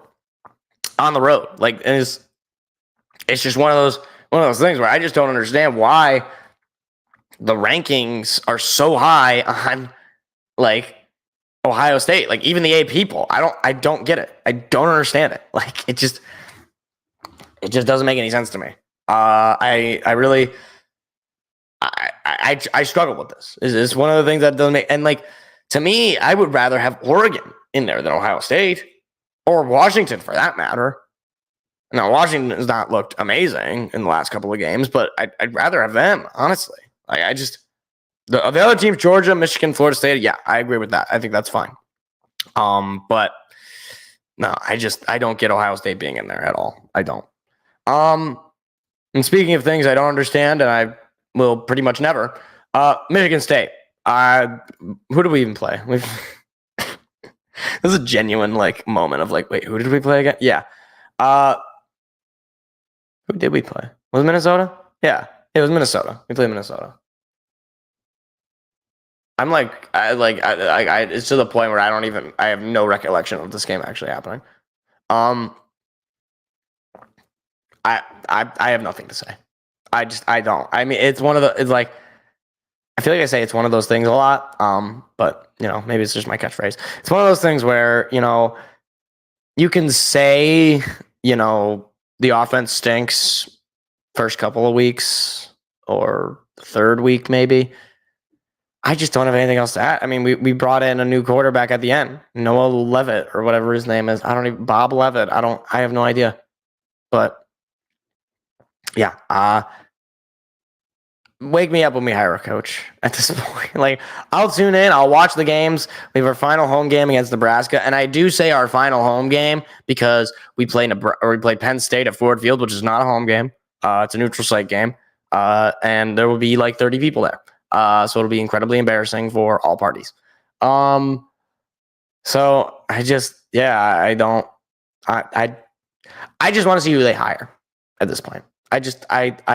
on the road. Like, and it's just one of those things where I just don't understand why the rankings are so high on, like, Ohio State. Like, even the AP people, I don't get it. I don't understand it. Like, it just doesn't make any sense to me. I really struggle with this. It's one of the things that doesn't make, and like, to me, I would rather have Oregon in there than Ohio State or Washington for that matter. Now, Washington has not looked amazing in the last couple of games, but I'd rather have them, honestly. Like, the other teams, Georgia, Michigan, Florida State, yeah, I agree with that. I think that's fine. But no, I don't get Ohio State being in there at all. I don't. And speaking of things I don't understand, and I will pretty much never, Michigan State. Who do we even play? This is a genuine like moment of like, wait, who did we play again? Yeah. Who did we play? Was it Minnesota? Yeah, it was Minnesota. We played Minnesota. I'm like, it's to the point where I have no recollection of this game actually happening. I have nothing to say. I don't. I mean, it's like, I feel like I say it's one of those things a lot. But maybe it's just my catchphrase. It's one of those things where, you can say, the offense stinks first couple of weeks or the third week, maybe. I just don't have anything else to add. I mean, we brought in a new quarterback at the end, Noah Levitt or whatever his name is. Bob Levitt. I have no idea. But yeah, wake me up when we hire a coach at this point. Like, I'll tune in. I'll watch the games. We have our final home game against Nebraska. And I do say our final home game because we played Penn State at Ford Field, which is not a home game. It's a neutral site game. And there will be like 30 people there. So it'll be incredibly embarrassing for all parties. So I just want to see who they hire at this point. I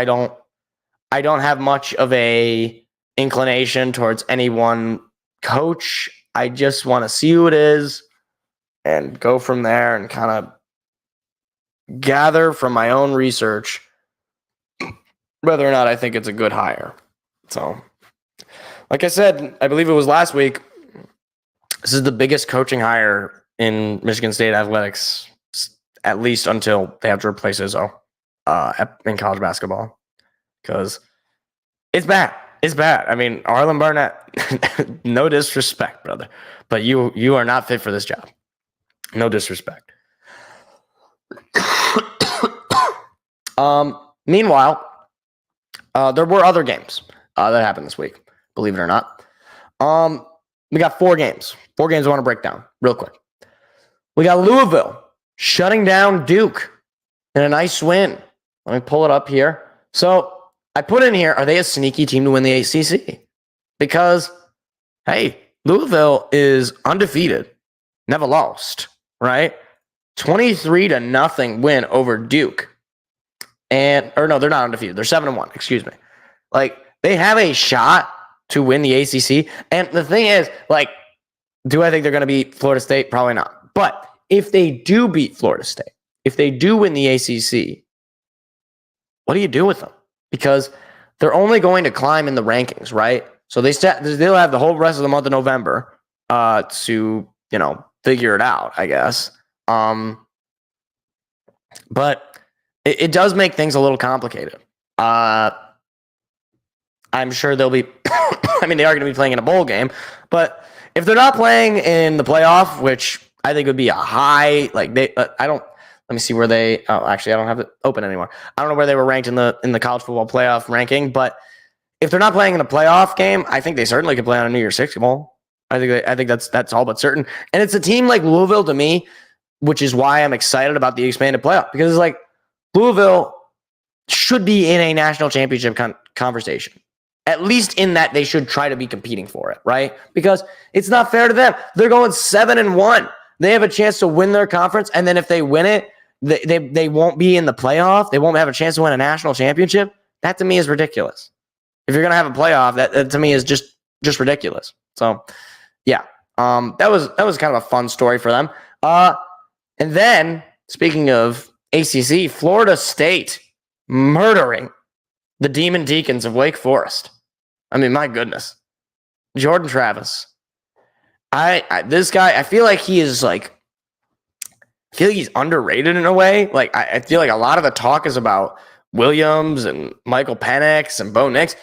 don't have much of a inclination towards any one coach. I just want to see who it is and go from there and kind of gather from my own research whether or not I think it's a good hire. So, like I said, I believe it was last week, this is the biggest coaching hire in Michigan State athletics, at least until they have to replace Izzo in college basketball. Because it's bad. It's bad. I mean, Arlen Barnett, no disrespect, brother, but you are not fit for this job. No disrespect. Meanwhile, there were other games that happened this week, believe it or not. We got 4 games. 4 games I want to break down real quick. We got Louisville shutting down Duke in a nice win. Let me pull it up here. So I put in here, are they a sneaky team to win the ACC? Because, hey, Louisville is undefeated, never lost, right? 23-0 win over Duke. They're not undefeated. They're 7-1, excuse me. Like, they have a shot to win the ACC. And the thing is, like, do I think they're going to beat Florida State? Probably not. But if they do beat Florida State, if they do win the ACC, what do you do with them? Because they're only going to climb in the rankings, right? So they'll have the whole rest of the month of November to, figure it out, I guess. But it does make things a little complicated. I'm sure they'll be I mean, they are going to be playing in a bowl game, but if they're not playing in the playoff, which I think would be a high, let me see where they, actually, I don't have it open anymore. I don't know where they were ranked in the college football playoff ranking, but if they're not playing in a playoff game, I think they certainly could play on a New Year's Six bowl. I think that's all but certain. And it's a team like Louisville to me, which is why I'm excited about the expanded playoff, because it's like Louisville should be in a national championship conversation. At least in that they should try to be competing for it, right? Because it's not fair to them. They're going 7-1. They have a chance to win their conference, and then if they win it, they won't be in the playoff. They won't have a chance to win a national championship. That to me is ridiculous. If you're gonna have a playoff, that to me is just ridiculous. So, yeah, that was kind of a fun story for them. And then speaking of ACC, Florida State murdering the Demon Deacons of Wake Forest. I mean, my goodness, Jordan Travis. This guy, I feel like he is like. I feel like he's underrated in a way. Like, I feel like a lot of the talk is about Williams and Michael Penix and Bo Nix.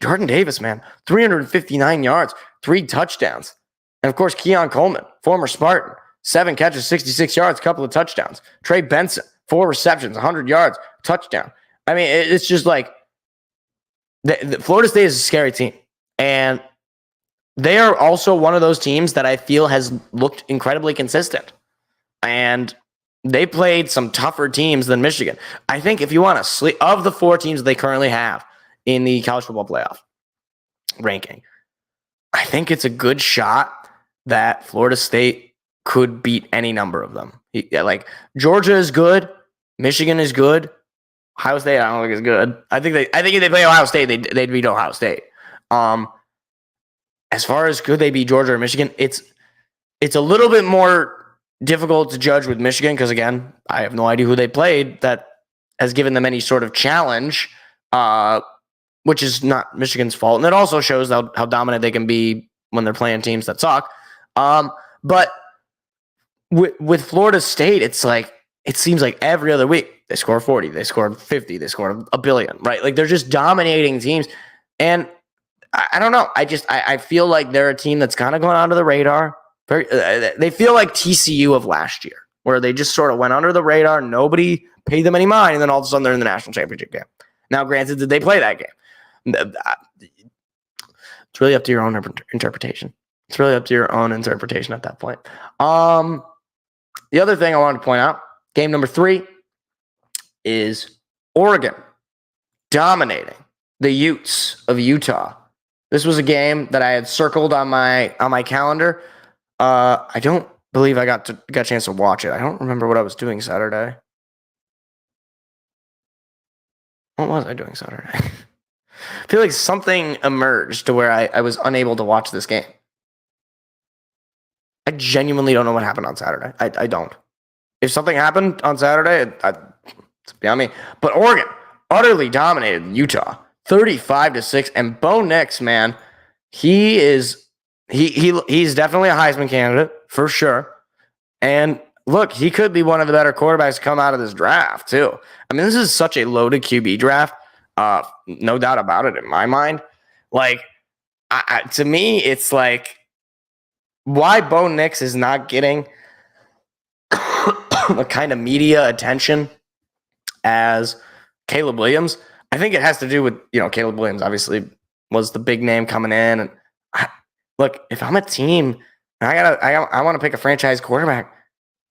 Jordan Davis, man, 359 yards, 3 touchdowns. And, of course, Keon Coleman, former Spartan, 7 catches, 66 yards, couple of touchdowns. Trey Benson, 4 receptions, 100 yards, touchdown. I mean, it's just like the Florida State is a scary team. And they are also one of those teams that I feel has looked incredibly consistent. And they played some tougher teams than Michigan. I think if you want to sleep, of the 4 teams they currently have in the college football playoff ranking, I think it's a good shot that Florida State could beat any number of them. Like, Georgia is good. Michigan is good. Ohio State, I don't think is good. I think if they play Ohio State, they'd beat Ohio State. As far as could they beat Georgia or Michigan, it's a little bit more difficult to judge with Michigan because, again, I have no idea who they played that has given them any sort of challenge, which is not Michigan's fault. And it also shows how dominant they can be when they're playing teams that suck. But with Florida State, it's like, it seems like every other week they score 40, they score 50, they score a billion, right? Like, they're just dominating teams. And I don't know. I feel like they're a team that's kind of going under the radar. They feel like TCU of last year, where they just sort of went under the radar. Nobody paid them any mind. And then all of a sudden they're in the national championship game. Now, granted, did they play that game? It's really up to your own interpretation. It's really up to your own interpretation at that point. The other thing I wanted to point out, game number 3 is Oregon dominating the Utes of Utah This was a game that I had circled on my calendar. I don't believe I got a chance to watch it. I don't remember what I was doing Saturday. What was I doing Saturday? I feel like something emerged to where I was unable to watch this game. I genuinely don't know what happened on Saturday. I don't. If something happened on Saturday, it's beyond me. But Oregon utterly dominated Utah, 35-6. And Bo Nix, man, he's definitely a Heisman candidate for sure. And look, he could be one of the better quarterbacks to come out of this draft too. I mean, this is such a loaded QB draft, no doubt about it in my mind. Like, to me, it's like why Bo Nix is not getting the kind of media attention as Caleb Williams. I think it has to do with, Caleb Williams obviously was the big name coming in. And look, if I'm a team and I want to pick a franchise quarterback,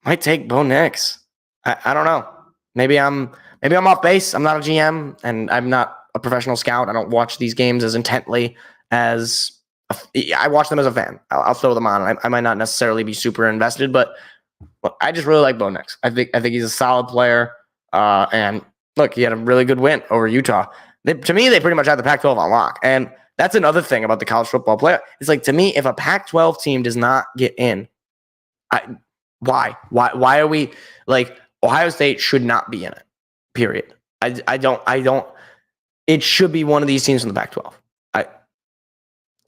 I might take Bo Nix. I don't know. Maybe I'm off base. I'm not a GM and I'm not a professional scout. I don't watch these games as intently as I watch them as a fan. I'll throw them on. I might not necessarily be super invested, but look, I just really like Bo Nix. I think he's a solid player. And look, he had a really good win over Utah. To me, they pretty much had the Pac-12 on lock. And that's another thing about the college football playoff. It's like, to me, if a Pac-12 team does not get in, why? Why are we like Ohio State should not be in it? Period. I don't. It should be one of these teams from the Pac-12.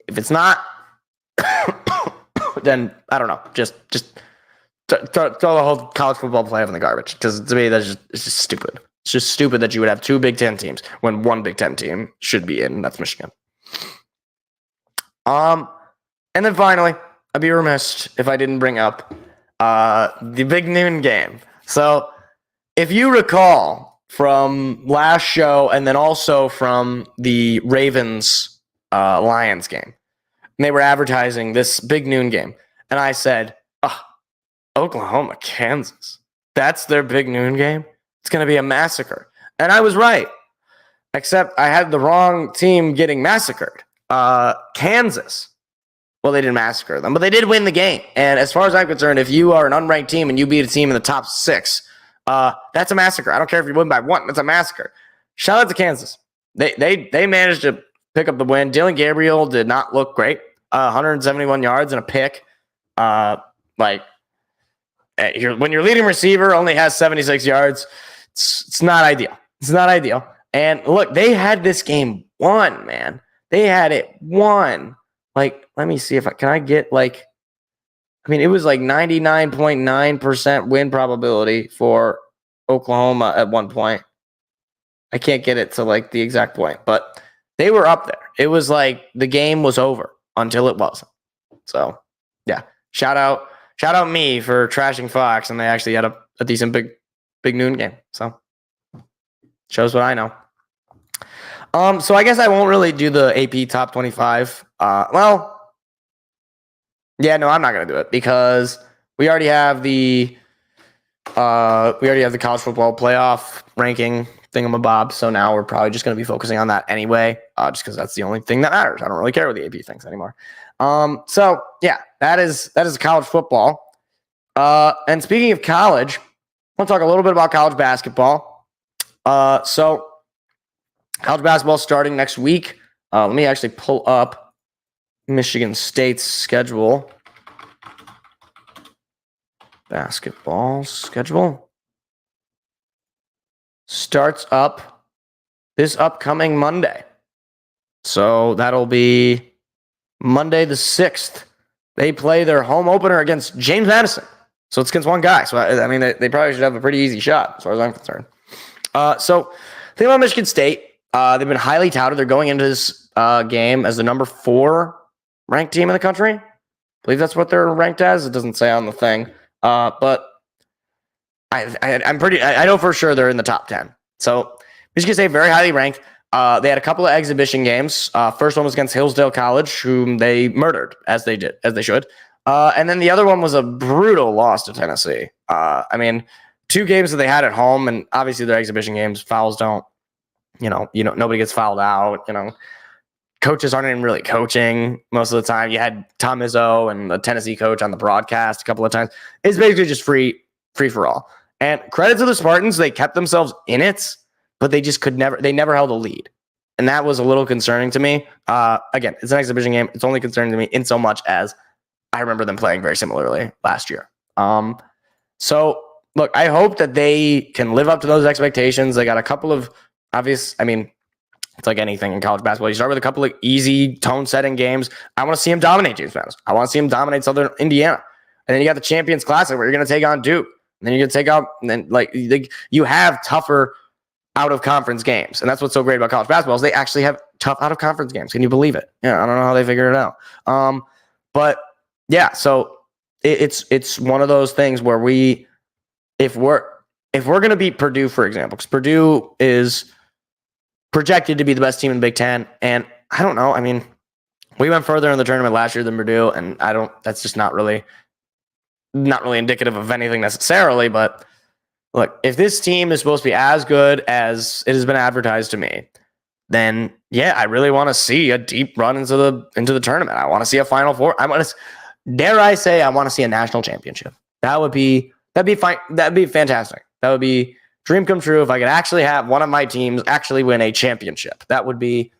If it's not, then I don't know. Just throw the whole college football playoff in the garbage, because to me it's just stupid. It's just stupid that you would have two Big Ten teams when one Big Ten team should be in, and that's Michigan. And then finally, I'd be remiss if I didn't bring up the big noon game. So if you recall from last show and then also from the Ravens Lions game, and they were advertising this big noon game, and I said, Oklahoma, Kansas, that's their big noon game. It's going to be a massacre. And I was right, except I had the wrong team getting massacred. Kansas. Well, they didn't massacre them, but they did win the game. And as far as I'm concerned, if you are an unranked team and you beat a team in the top 6, that's a massacre. I don't care if you win by 1. That's a massacre. Shout out to Kansas. They managed to pick up the win. Dylan Gabriel did not look great. 171 yards and a pick. When your leading receiver only has 76 yards, it's not ideal. It's not ideal. And look, they had this game won, man. They had it won. Like, let me see if I get it was like 99.9% win probability for Oklahoma at one point. I can't get it to like the exact point, but they were up there. It was like the game was over until it wasn't. So yeah, shout out me for trashing Fox, and they actually had a decent big noon game. So shows what I know. So I guess I won't really do the AP top 25. I'm not gonna do it because we already have the college football playoff ranking thingamabob. So now we're probably just gonna be focusing on that anyway, just because that's the only thing that matters. I don't really care what the AP thinks anymore. So yeah, that is college football. And speaking of college, I want to talk a little bit about college basketball. So college basketball starting next week. Let me actually pull up Michigan State's schedule. Basketball schedule starts up this upcoming Monday. So that'll be Monday the 6th. They play their home opener against James Madison. So it's against one guy. So, I mean, they probably should have a pretty easy shot as far as I'm concerned. So think about Michigan State. They've been highly touted. They're going into this game as the number 4 ranked team in the country. I believe that's what they're ranked as. It doesn't say on the thing. But I know for sure they're in the top 10. So Michigan State, very highly ranked. They had a couple of exhibition games. First one was against Hillsdale College, whom they murdered, as they should. And then the other one was a brutal loss to Tennessee. 2 games that they had at home, and obviously their exhibition games, fouls don't, nobody gets fouled out. coaches aren't even really coaching most of the time. You had Tom Izzo and the Tennessee coach on the broadcast a couple of times. It's basically just free for all. And credit to the Spartans, they kept themselves in it, but they just they never held a lead. And that was a little concerning to me. Again, it's an exhibition game. It's only concerning to me in so much as I remember them playing very similarly last year. So look, I hope that they can live up to those expectations. They got a couple of obvious, it's like anything in college basketball. You start with a couple of easy tone-setting games. I want to see them dominate James Madison. I want to see them dominate Southern Indiana. And then you got the Champions Classic where you're going to take on Duke. And then you're going to take out, and then you have tougher out-of-conference games. And that's what's so great about college basketball is they actually have tough out-of-conference games. Can you believe it? Yeah, I don't know how they figured it out. But yeah, so it's one of those things where if we're going to beat Purdue, for example, because Purdue is projected to be the best team in the Big Ten. And I don't know. We went further in the tournament last year than Purdue, and that's just not really indicative of anything necessarily. But look, if this team is supposed to be as good as it has been advertised to me, then yeah, I really want to see a deep run into the tournament. I want to see a Final Four. Dare I say, I want to see a national championship. That'd be fine. That'd be fantastic. That would be dream come true if I could actually have one of my teams actually win a championship. That would be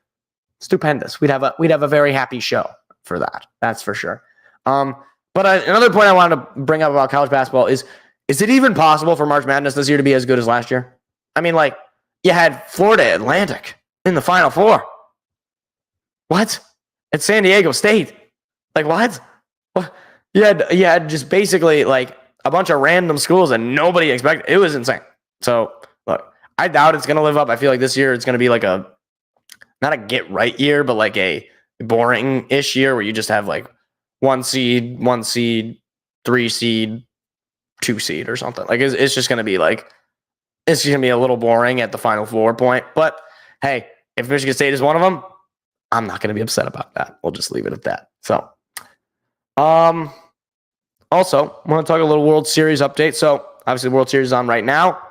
stupendous. We'd have a very happy show for that. That's for sure. But another point I wanted to bring up about college basketball is it even possible for March Madness this year to be as good as last year? You had Florida Atlantic in the Final Four. What? At San Diego State. What? You had just basically a bunch of random schools and nobody expected. It was insane. So, look, I doubt it's going to live up. I feel like this year it's going to be not a get right year, but a boring-ish year where you just have 1 seed, 3 seed, 2 seed or something. It's just going to be it's going to be a little boring at the Final Four point. But hey, if Michigan State is one of them, I'm not going to be upset about that. We'll just leave it at that. So, also, I want to talk a little World Series update. So, obviously, the World Series is on right now,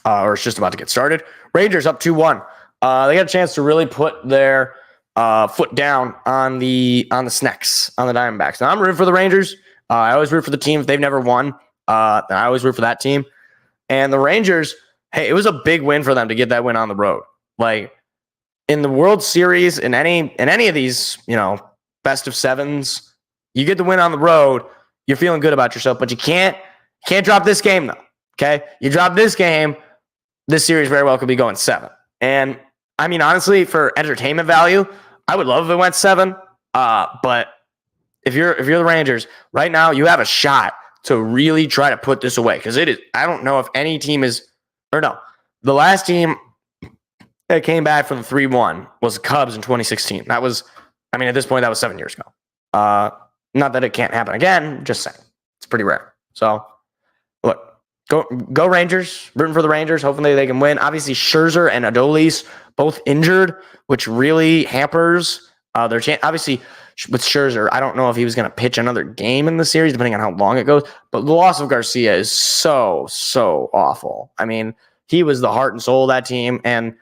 or it's just about to get started. Rangers up 2-1. They got a chance to really put their foot down on the Snacks, on the Diamondbacks. Now, I'm rooting for the Rangers. I always root for the team if they've never won. I always root for that team. And the Rangers, hey, it was a big win for them to get that win on the road. In the World Series, in any of these, best of sevens, you get the win on the road, you're feeling good about yourself, but you can't drop this game though. Okay? You drop this game, this series very well could be going 7. And honestly, for entertainment value, I would love if it went 7. But if you're the Rangers right now, you have a shot to really try to put this away because it is. I don't know if any team is, or no, the last team that came back from the 3-1 was the Cubs in 2016. That was, at this point, that was 7 years ago. Not that it can't happen again. Just saying, it's pretty rare. So, look, go Rangers. Rooting for the Rangers. Hopefully they can win. Obviously, Scherzer and Adolis both injured, which really hampers their chance. Obviously, with Scherzer, I don't know if he was going to pitch another game in the series, depending on how long it goes. But the loss of Garcia is so awful. He was the heart and soul of that team. And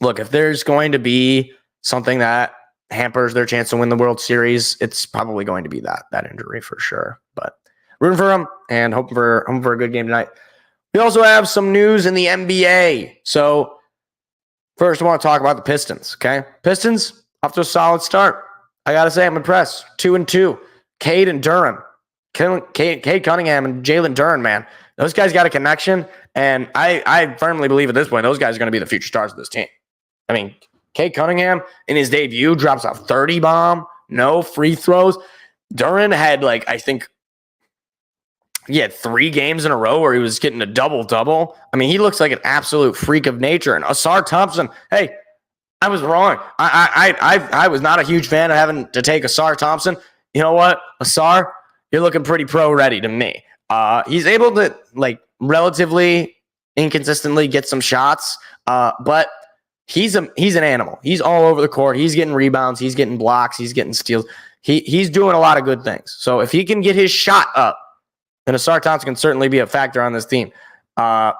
look, if there's going to be something that hampers their chance to win the World Series, it's probably going to be that injury for sure. But rooting for them and hoping for a good game tonight. We also have some news in the NBA. So first, I want to talk about the Pistons. Okay, Pistons off to a solid start. I gotta say, I'm impressed. 2-2. Cade and Duran, Cade Cunningham and Jalen Duran. Man, those guys got a connection, and I firmly believe at this point those guys are going to be the future stars of this team. Cade Cunningham, in his debut, drops a 30 bomb, no free throws. Duran had, I think, he had 3 games in a row where he was getting a double-double. He looks like an absolute freak of nature. And Asar Thompson, hey, I was wrong. I was not a huge fan of having to take Asar Thompson. You know what, Asar, you're looking pretty pro-ready to me. He's able to, relatively inconsistently get some shots, but he's an animal. He's all over the court. He's getting rebounds. He's getting blocks. He's getting steals. He's doing a lot of good things. So if he can get his shot up, then Asar Thompson can certainly be a factor on this team. The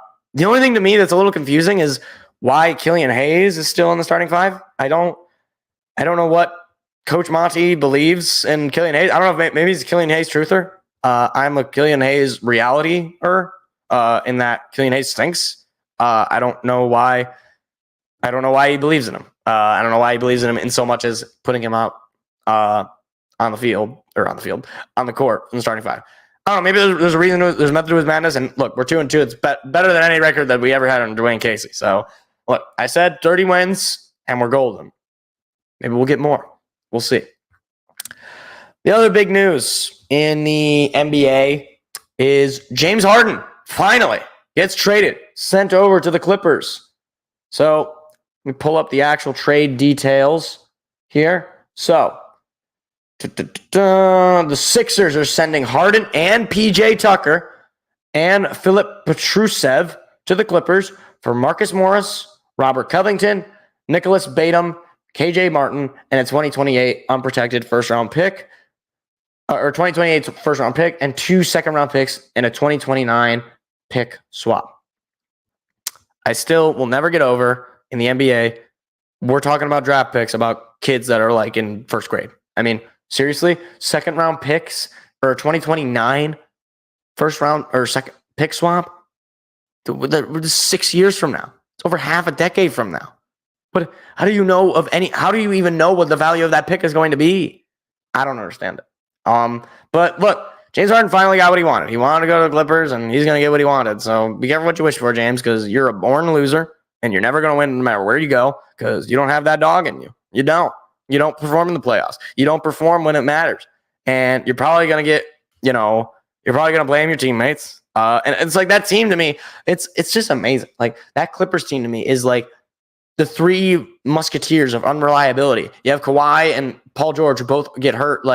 only thing to me that's a little confusing is why Killian Hayes is still in the starting 5. I don't I don't know what Coach Monty believes in Killian Hayes. I don't know if maybe he's a Killian Hayes truther. I'm a Killian Hayes reality-er in that Killian Hayes stinks. I don't know why. I don't know why he believes in him. I don't know why he believes in him in so much as putting him out on the court in the starting five. I don't know. Maybe there's a reason. There's method to his madness. And look, we're 2-2. It's better than any record that we ever had under Dwayne Casey. So look, I said 30 wins and we're golden. Maybe we'll get more. We'll see. The other big news in the NBA is James Harden finally gets traded, sent over to the Clippers. So let me pull up the actual trade details here. So the Sixers are sending Harden and PJ Tucker and Philip Petrusev to the Clippers for Marcus Morris, Robert Covington, Nicholas Batum, KJ Martin, and a 2028 unprotected first-round pick, or 2028 first-round pick, and 2 second-round picks and a 2029 pick swap. I still will never get over in the NBA, we're talking about draft picks about kids that are like in first grade. I mean, seriously, second-round picks or a 2029 first-round or second pick swap? We're 6 years from now. It's over half a decade from now. But how do you know of any? How do you even know what the value of that pick is going to be? I don't understand it. But look, James Harden finally got what he wanted. He wanted to go to the Clippers, and he's going to get what he wanted. So be careful what you wish for, James, because you're a born loser, and you're never going to win no matter where you go because you don't have that dog in you. You don't. You don't perform in the playoffs. You don't perform when it matters, and you're probably going to get. You're probably going to blame your teammates. And it's like that team to me. It's just amazing. Like that Clippers team to me is like the three musketeers of unreliability. You have Kawhi and Paul George who both get hurt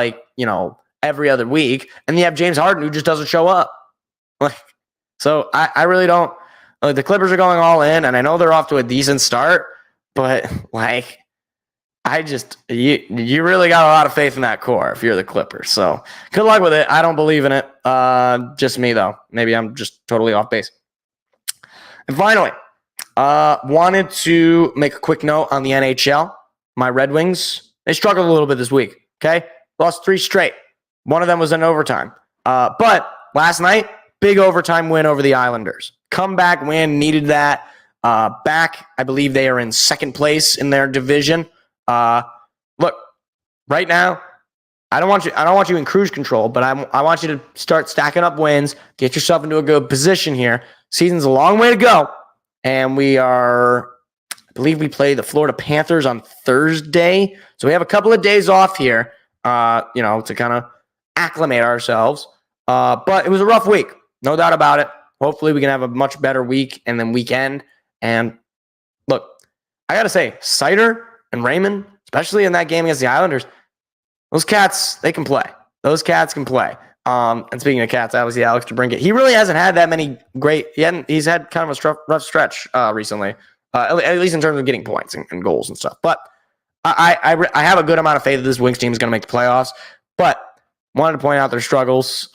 every other week, and you have James Harden who just doesn't show up. So I really don't. The Clippers are going all in, and I know they're off to a decent start, but you really got a lot of faith in that core if you're the Clippers. So good luck with it. I don't believe in it. Just me though. Maybe I'm just totally off base. And finally, wanted to make a quick note on the NHL. My Red Wings, they struggled a little bit this week. Okay, lost 3 straight. One of them was in overtime. But last night, big overtime win over the Islanders. Comeback win, needed that. Back, I believe they are in second place in their division. Look, right now, I don't want you in cruise control, but I want you to start stacking up wins, get yourself into a good position here. Season's a long way to go, and I believe we play the Florida Panthers on Thursday, so we have a couple of days off here, to kind of acclimate ourselves. But it was a rough week, no doubt about it. Hopefully, we can have a much better week and then weekend. And look, I gotta say, Sider and Raymond, especially in that game against the Islanders, those cats, they can play. Those cats can play. And speaking of cats, obviously Alex DeBrincat, he really hasn't had that many great. He's had kind of a rough stretch recently, at least in terms of getting points and goals and stuff. But I have a good amount of faith that this Wings team is going to make the playoffs. But wanted to point out their struggles.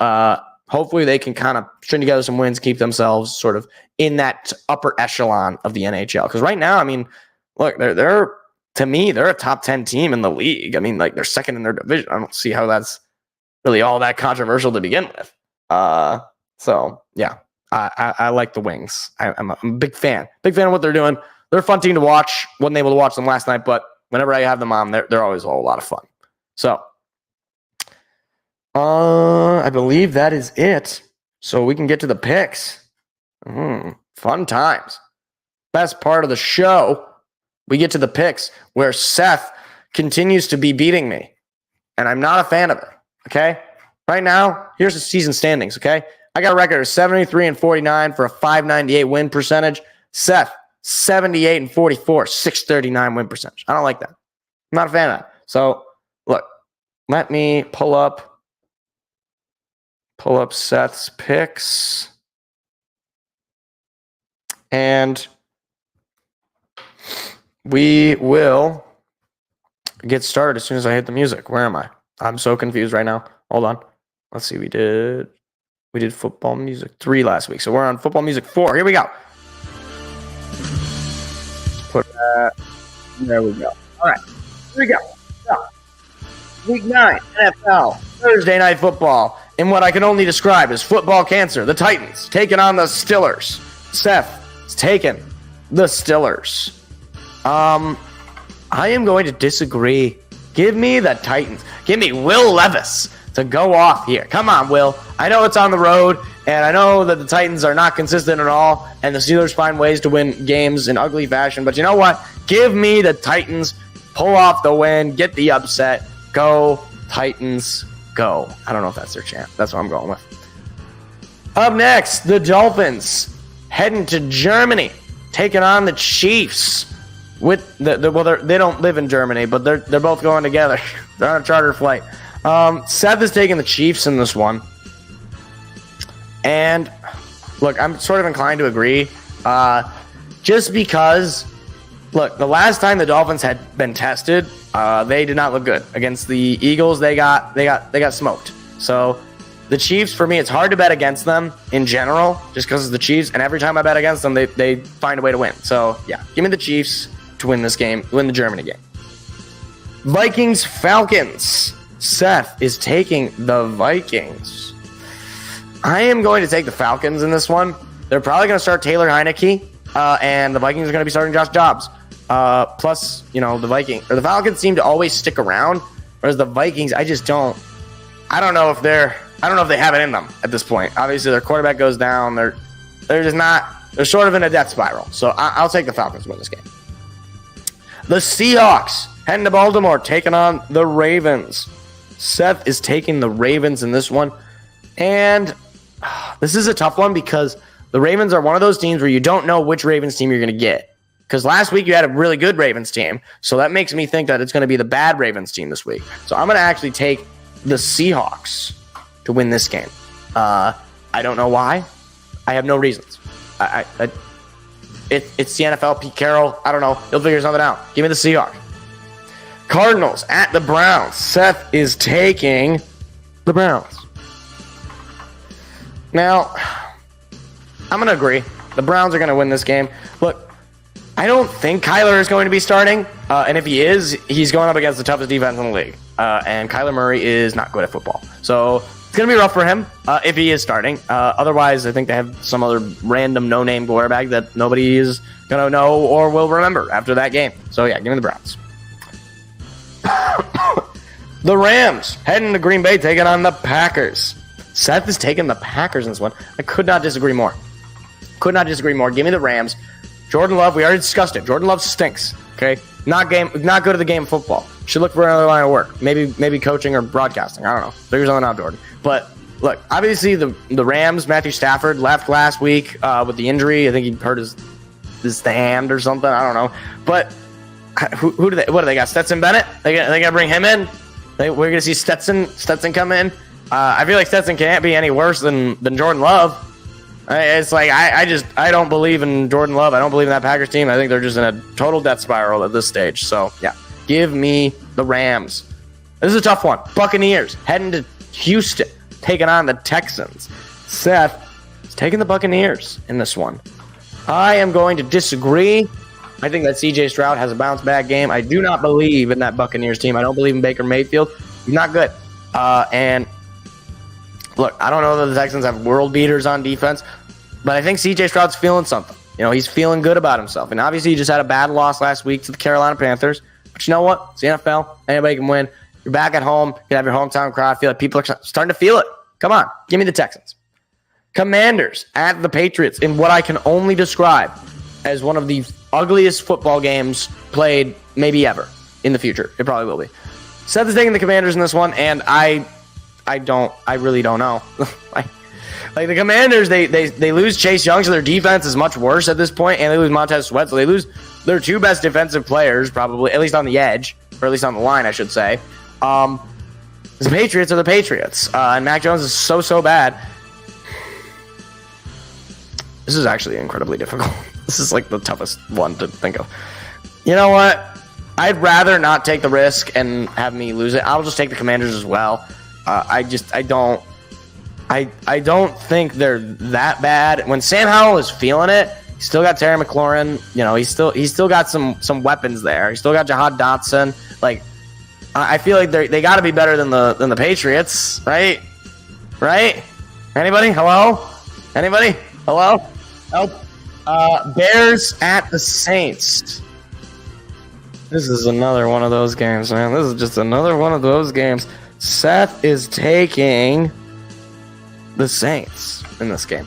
Hopefully they can kind of string together some wins, keep themselves sort of in that upper echelon of the NHL. Because right now, I mean, look, they're to me, they're a top 10 team in the league. I mean, they're second in their division. I don't see how that's really all that controversial to begin with. So yeah, I like the Wings. I'm a big fan of what they're doing. They're a fun team to watch. Wasn't able to watch them last night, but whenever I have them on, they're always a whole lot of fun. So, I believe that is it. So we can get to the picks. Fun times. Best part of the show. We get to the picks where Seth continues to be beating me, and I'm not a fan of it. Okay, right now, here's the season standings. Okay, I got a record of 73-49 for a 598 win percentage. Seth 78-44, 639 win percentage. I don't like that. I'm not a fan of that. So look, let me pull up Seth's picks, and we will get started as soon as I hit the music. Where am I? I'm so confused right now. Hold on. Let's see. We did football music 3 last week. So we're on football music 4. Here we go. Put that. There we go. All right. Here we go. Week 9, NFL, Thursday Night Football, in what I can only describe as football cancer. The Titans taking on the Steelers. Seth is taking the Steelers. I am going to disagree. Give me the Titans. Give me Will Levis to go off here. Come on, Will. I know it's on the road, and I know that the Titans are not consistent at all, and the Steelers find ways to win games in ugly fashion. But you know what? Give me the Titans. Pull off the win. Get the upset. Go, Titans, go. I don't know if that's their chant. That's what I'm going with. Up next, the Dolphins heading to Germany, taking on the Chiefs. With they don't live in Germany, but they're both going together. They're on a charter flight. Seth is taking the Chiefs in this one, and look, I'm sort of inclined to agree, just because. Look, the last time the Dolphins had been tested, they did not look good against the Eagles. They got smoked. So the Chiefs, for me, it's hard to bet against them in general, just because it's the Chiefs. And every time I bet against them, they find a way to win. So yeah, give me the Chiefs to win this game, win the Germany game. Vikings Falcons. Seth is taking the Vikings. I am going to take the Falcons in this one. They're probably going to start Taylor Heineke, and the Vikings are going to be starting Josh Dobbs. Plus, the Falcons seem to always stick around, whereas the Vikings, I don't know if they have it in them at this point. Obviously, their quarterback goes down. They're just not. They're sort of in a death spiral. So I'll take the Falcons to win this game. The Seahawks heading to Baltimore, taking on the Ravens. Seth is taking the Ravens in this one, and this is a tough one because the Ravens are one of those teams where you don't know which Ravens team you're going to get. Because last week you had a really good Ravens team, so that makes me think that it's going to be the bad Ravens team this week. So I'm going to actually take the Seahawks to win this game. I don't know why. I have no reasons. It's the NFL. Pete Carroll, I don't know. He'll figure something out. Give me the Seahawks. Cardinals at the Browns. Seth is taking the Browns. Now, I'm going to agree. The Browns are going to win this game. Look, I don't think Kyler is going to be starting. And if he is, he's going up against the toughest defense in the league. And Kyler Murray is not good at football. So it's going to be rough for him if he is starting. Otherwise, I think they have some other random no-name quarterback that nobody is going to know or will remember after that game. So, yeah, give me the Browns. The Rams heading to Green Bay, taking on the Packers. Seth is taking the Packers in this one. I could not disagree more. Give me the Rams. Jordan Love, we already discussed it. Jordan Love stinks. Okay, not good at the game of football. Should look for another line of work. Maybe coaching or broadcasting. I don't know. Figure something out, Jordan. But look, obviously the Rams. Matthew Stafford left last week with the injury. I think he hurt his hand or something. I don't know. But what do they got? Stetson Bennett. They gotta bring him in. We're gonna see Stetson come in. I feel like Stetson can't be any worse than Jordan Love. It's like I don't believe in Jordan Love. I don't believe in that Packers team. I think they're just in a total death spiral at this stage. So yeah, give me the Rams. This is a tough one. Buccaneers heading to Houston, taking on the Texans. Seth is taking the Buccaneers in this one. I am going to disagree. I think that CJ Stroud has a bounce back game. I do not believe in that Buccaneers team. I don't believe in Baker Mayfield. He's not good. And look, I don't know that the Texans have world beaters on defense, but I think CJ Stroud's feeling something. He's feeling good about himself. And obviously, he just had a bad loss last week to the Carolina Panthers. But you know what? It's the NFL. Anybody can win. You're back at home. You can have your hometown crowd. I feel like people are starting to feel it. Come on. Give me the Texans. Commanders at the Patriots in what I can only describe as one of the ugliest football games played maybe ever in the future. It probably will be. Seth is taking the Commanders in this one, and I really don't know. like the Commanders, they lose Chase Young, so their defense is much worse at this point, and they lose Montez Sweat, so they lose their two best defensive players, probably, at least on the edge, or at least on the line, I should say. The Patriots are the Patriots, and Mac Jones is so bad. This is actually incredibly difficult. This is like the toughest one to think of. You know what? I'd rather not take the risk and have me lose it. I'll just take the Commanders as well. I don't think they're that bad. When Sam Howell is feeling it, he's still got Terry McLaurin. He's still got some weapons there. He's still got Jahad Dotson. Like, I feel like they got to be better than the Patriots, right? Right? Anybody? Hello? Anybody? Hello? Help? Bears at the Saints. This is another one of those games, man. This is just another one of those games. Seth is taking the Saints in this game.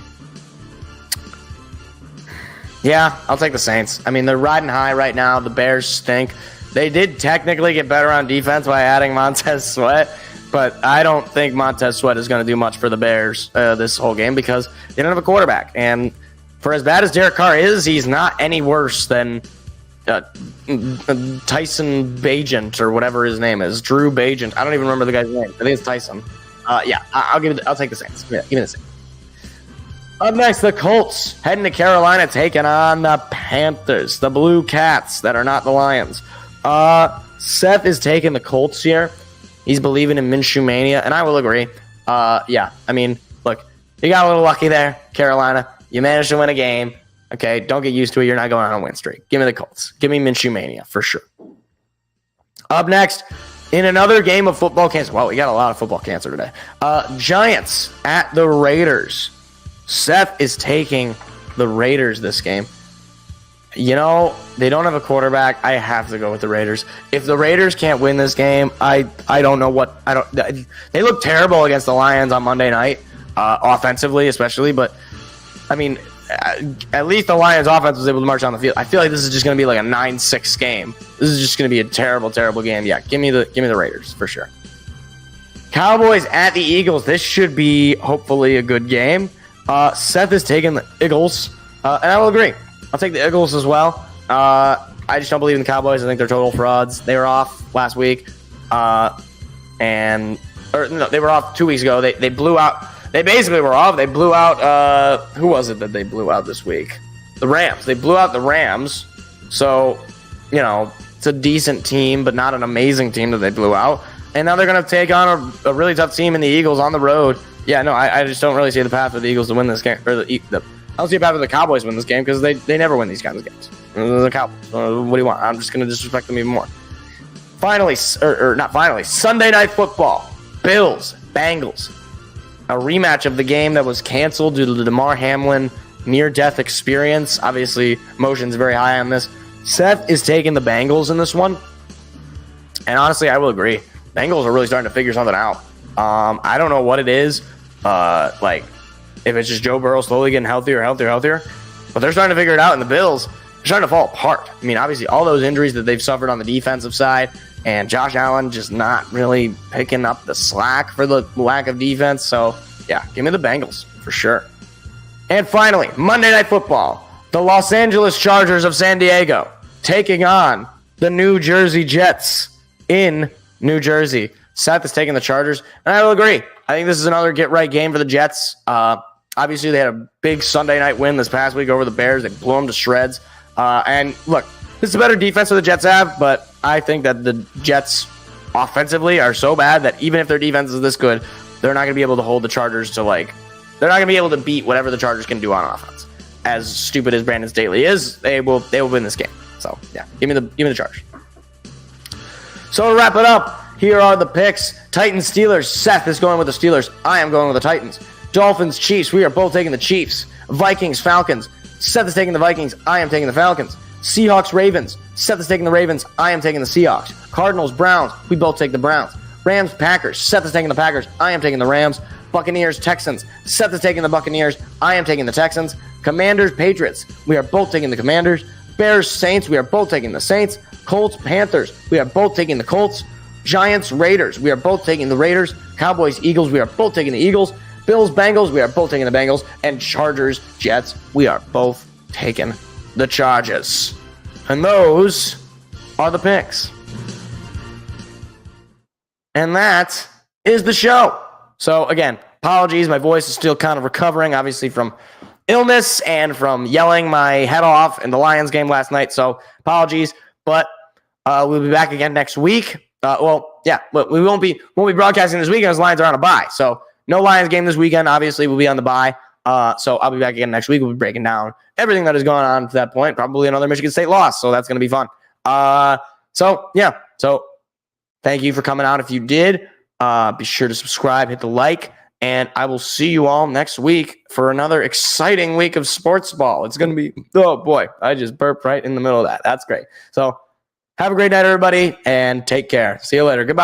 Yeah, I'll take the Saints. I mean, they're riding high right now. The Bears stink. They did technically get better on defense by adding Montez Sweat, but I don't think Montez Sweat is going to do much for the Bears this whole game because they don't have a quarterback. And for as bad as Derek Carr is, he's not any worse than Tyson Bagent or whatever his name is. Drew Bagent. I don't even remember the guy's name. I think it's Tyson. Yeah, I'll take the Saints. Yeah, give me the Saints. Up next, the Colts heading to Carolina, taking on the Panthers, the Blue Cats that are not the Lions. Seth is taking the Colts here. He's believing in Minshew Mania, and I will agree. Yeah, I mean, look, you got a little lucky there, Carolina. You managed to win a game. Okay, don't get used to it. You're not going on a win streak. Give me the Colts. Give me Minshew Mania for sure. Up next, in another game of football cancer. Well, we got a lot of football cancer today. Giants at the Raiders. Seth is taking the Raiders this game. You know, they don't have a quarterback. I have to go with the Raiders. If the Raiders can't win this game, I don't know what – they look terrible against the Lions on Monday night, offensively especially. But, I mean, at least the Lions offense was able to march on the field. I feel like this is just going to be like a 9-6 game. This is just going to be a terrible, terrible game. Yeah, give me the Raiders for sure. Cowboys at the Eagles. This should be hopefully a good game. Seth is taking the Eagles, and I will agree. I'll take the Eagles as well. I just don't believe in the Cowboys. I think they're total frauds. They were off last week, they were off 2 weeks ago. They blew out. They basically were off. They blew out. Who was it that they blew out this week? The Rams. They blew out the Rams. So, you know, it's a decent team, but not an amazing team that they blew out. And now they're going to take on a really tough team in the Eagles on the road. Yeah, no, I just don't really see the path for the Eagles to win this game. Or I don't see a path for the Cowboys to win this game because they never win these kinds of games. The Cowboys. What do you want? I'm just going to disrespect them even more. Finally, or not finally, Sunday Night Football. Bills, Bengals. A rematch of the game that was canceled due to the Damar Hamlin near-death experience. Obviously, emotion's very high on this. Seth is taking the Bengals in this one. And honestly, I will agree. Bengals are really starting to figure something out. I don't know what it is. Like, if it's just Joe Burrow slowly getting healthier. But they're starting to figure it out, and the Bills are starting to fall apart. I mean, obviously, all those injuries that they've suffered on the defensive side, and Josh Allen just not really picking up the slack for the lack of defense. So, yeah, give me the Bengals for sure. And finally, Monday Night Football. The Los Angeles Chargers of San Diego taking on the New Jersey Jets in New Jersey. Seth is taking the Chargers, and I will agree. I think this is another get-right game for the Jets. Obviously, they had a big Sunday night win this past week over the Bears. They blew them to shreds. And look, this is a better defense that the Jets have, but I think that the Jets offensively are so bad that even if their defense is this good, they're not going to be able to hold the Chargers to, like, they're not going to be able to beat whatever the Chargers can do on offense. As stupid as Brandon Staley is, they will win this game. So, yeah, give me the Chargers. So to wrap it up, here are the picks. Titans, Steelers. Seth is going with the Steelers. I am going with the Titans. Dolphins, Chiefs. We are both taking the Chiefs. Vikings, Falcons. Seth is taking the Vikings. I am taking the Falcons. Seahawks, Ravens. Seth is taking the Ravens. I am taking the Seahawks. Cardinals, Browns. We both take the Browns. Rams, Packers. Seth is taking the Packers. I am taking the Rams. Buccaneers, Texans. Seth is taking the Buccaneers. I am taking the Texans. Commanders, Patriots. We are both taking the Commanders. Bears, Saints. We are both taking the Saints. Colts, Panthers. We are both taking the Colts. Giants, Raiders. We are both taking the Raiders. Cowboys, Eagles. We are both taking the Eagles. Bills, Bengals. We are both taking the Bengals. And Chargers, Jets. We are both taking the Chargers. And those are the picks. And that is the show. So again, apologies. My voice is still kind of recovering, obviously, from illness and from yelling my head off in the Lions game last night. So apologies. But we'll be back again next week. We won't be broadcasting this weekend as Lions are on a bye. So no Lions game this weekend. Obviously, we'll be on the bye. So I'll be back again next week. We'll be breaking down everything that is going on to that point. Probably another Michigan State loss. So that's going to be fun. So Thank you for coming out. If you did, be sure to subscribe, hit the like, and I will see you all next week for another exciting week of sports ball. It's going to be, oh boy, I just burped right in the middle of that. That's great. So have a great night, everybody, and take care. See you later. Goodbye.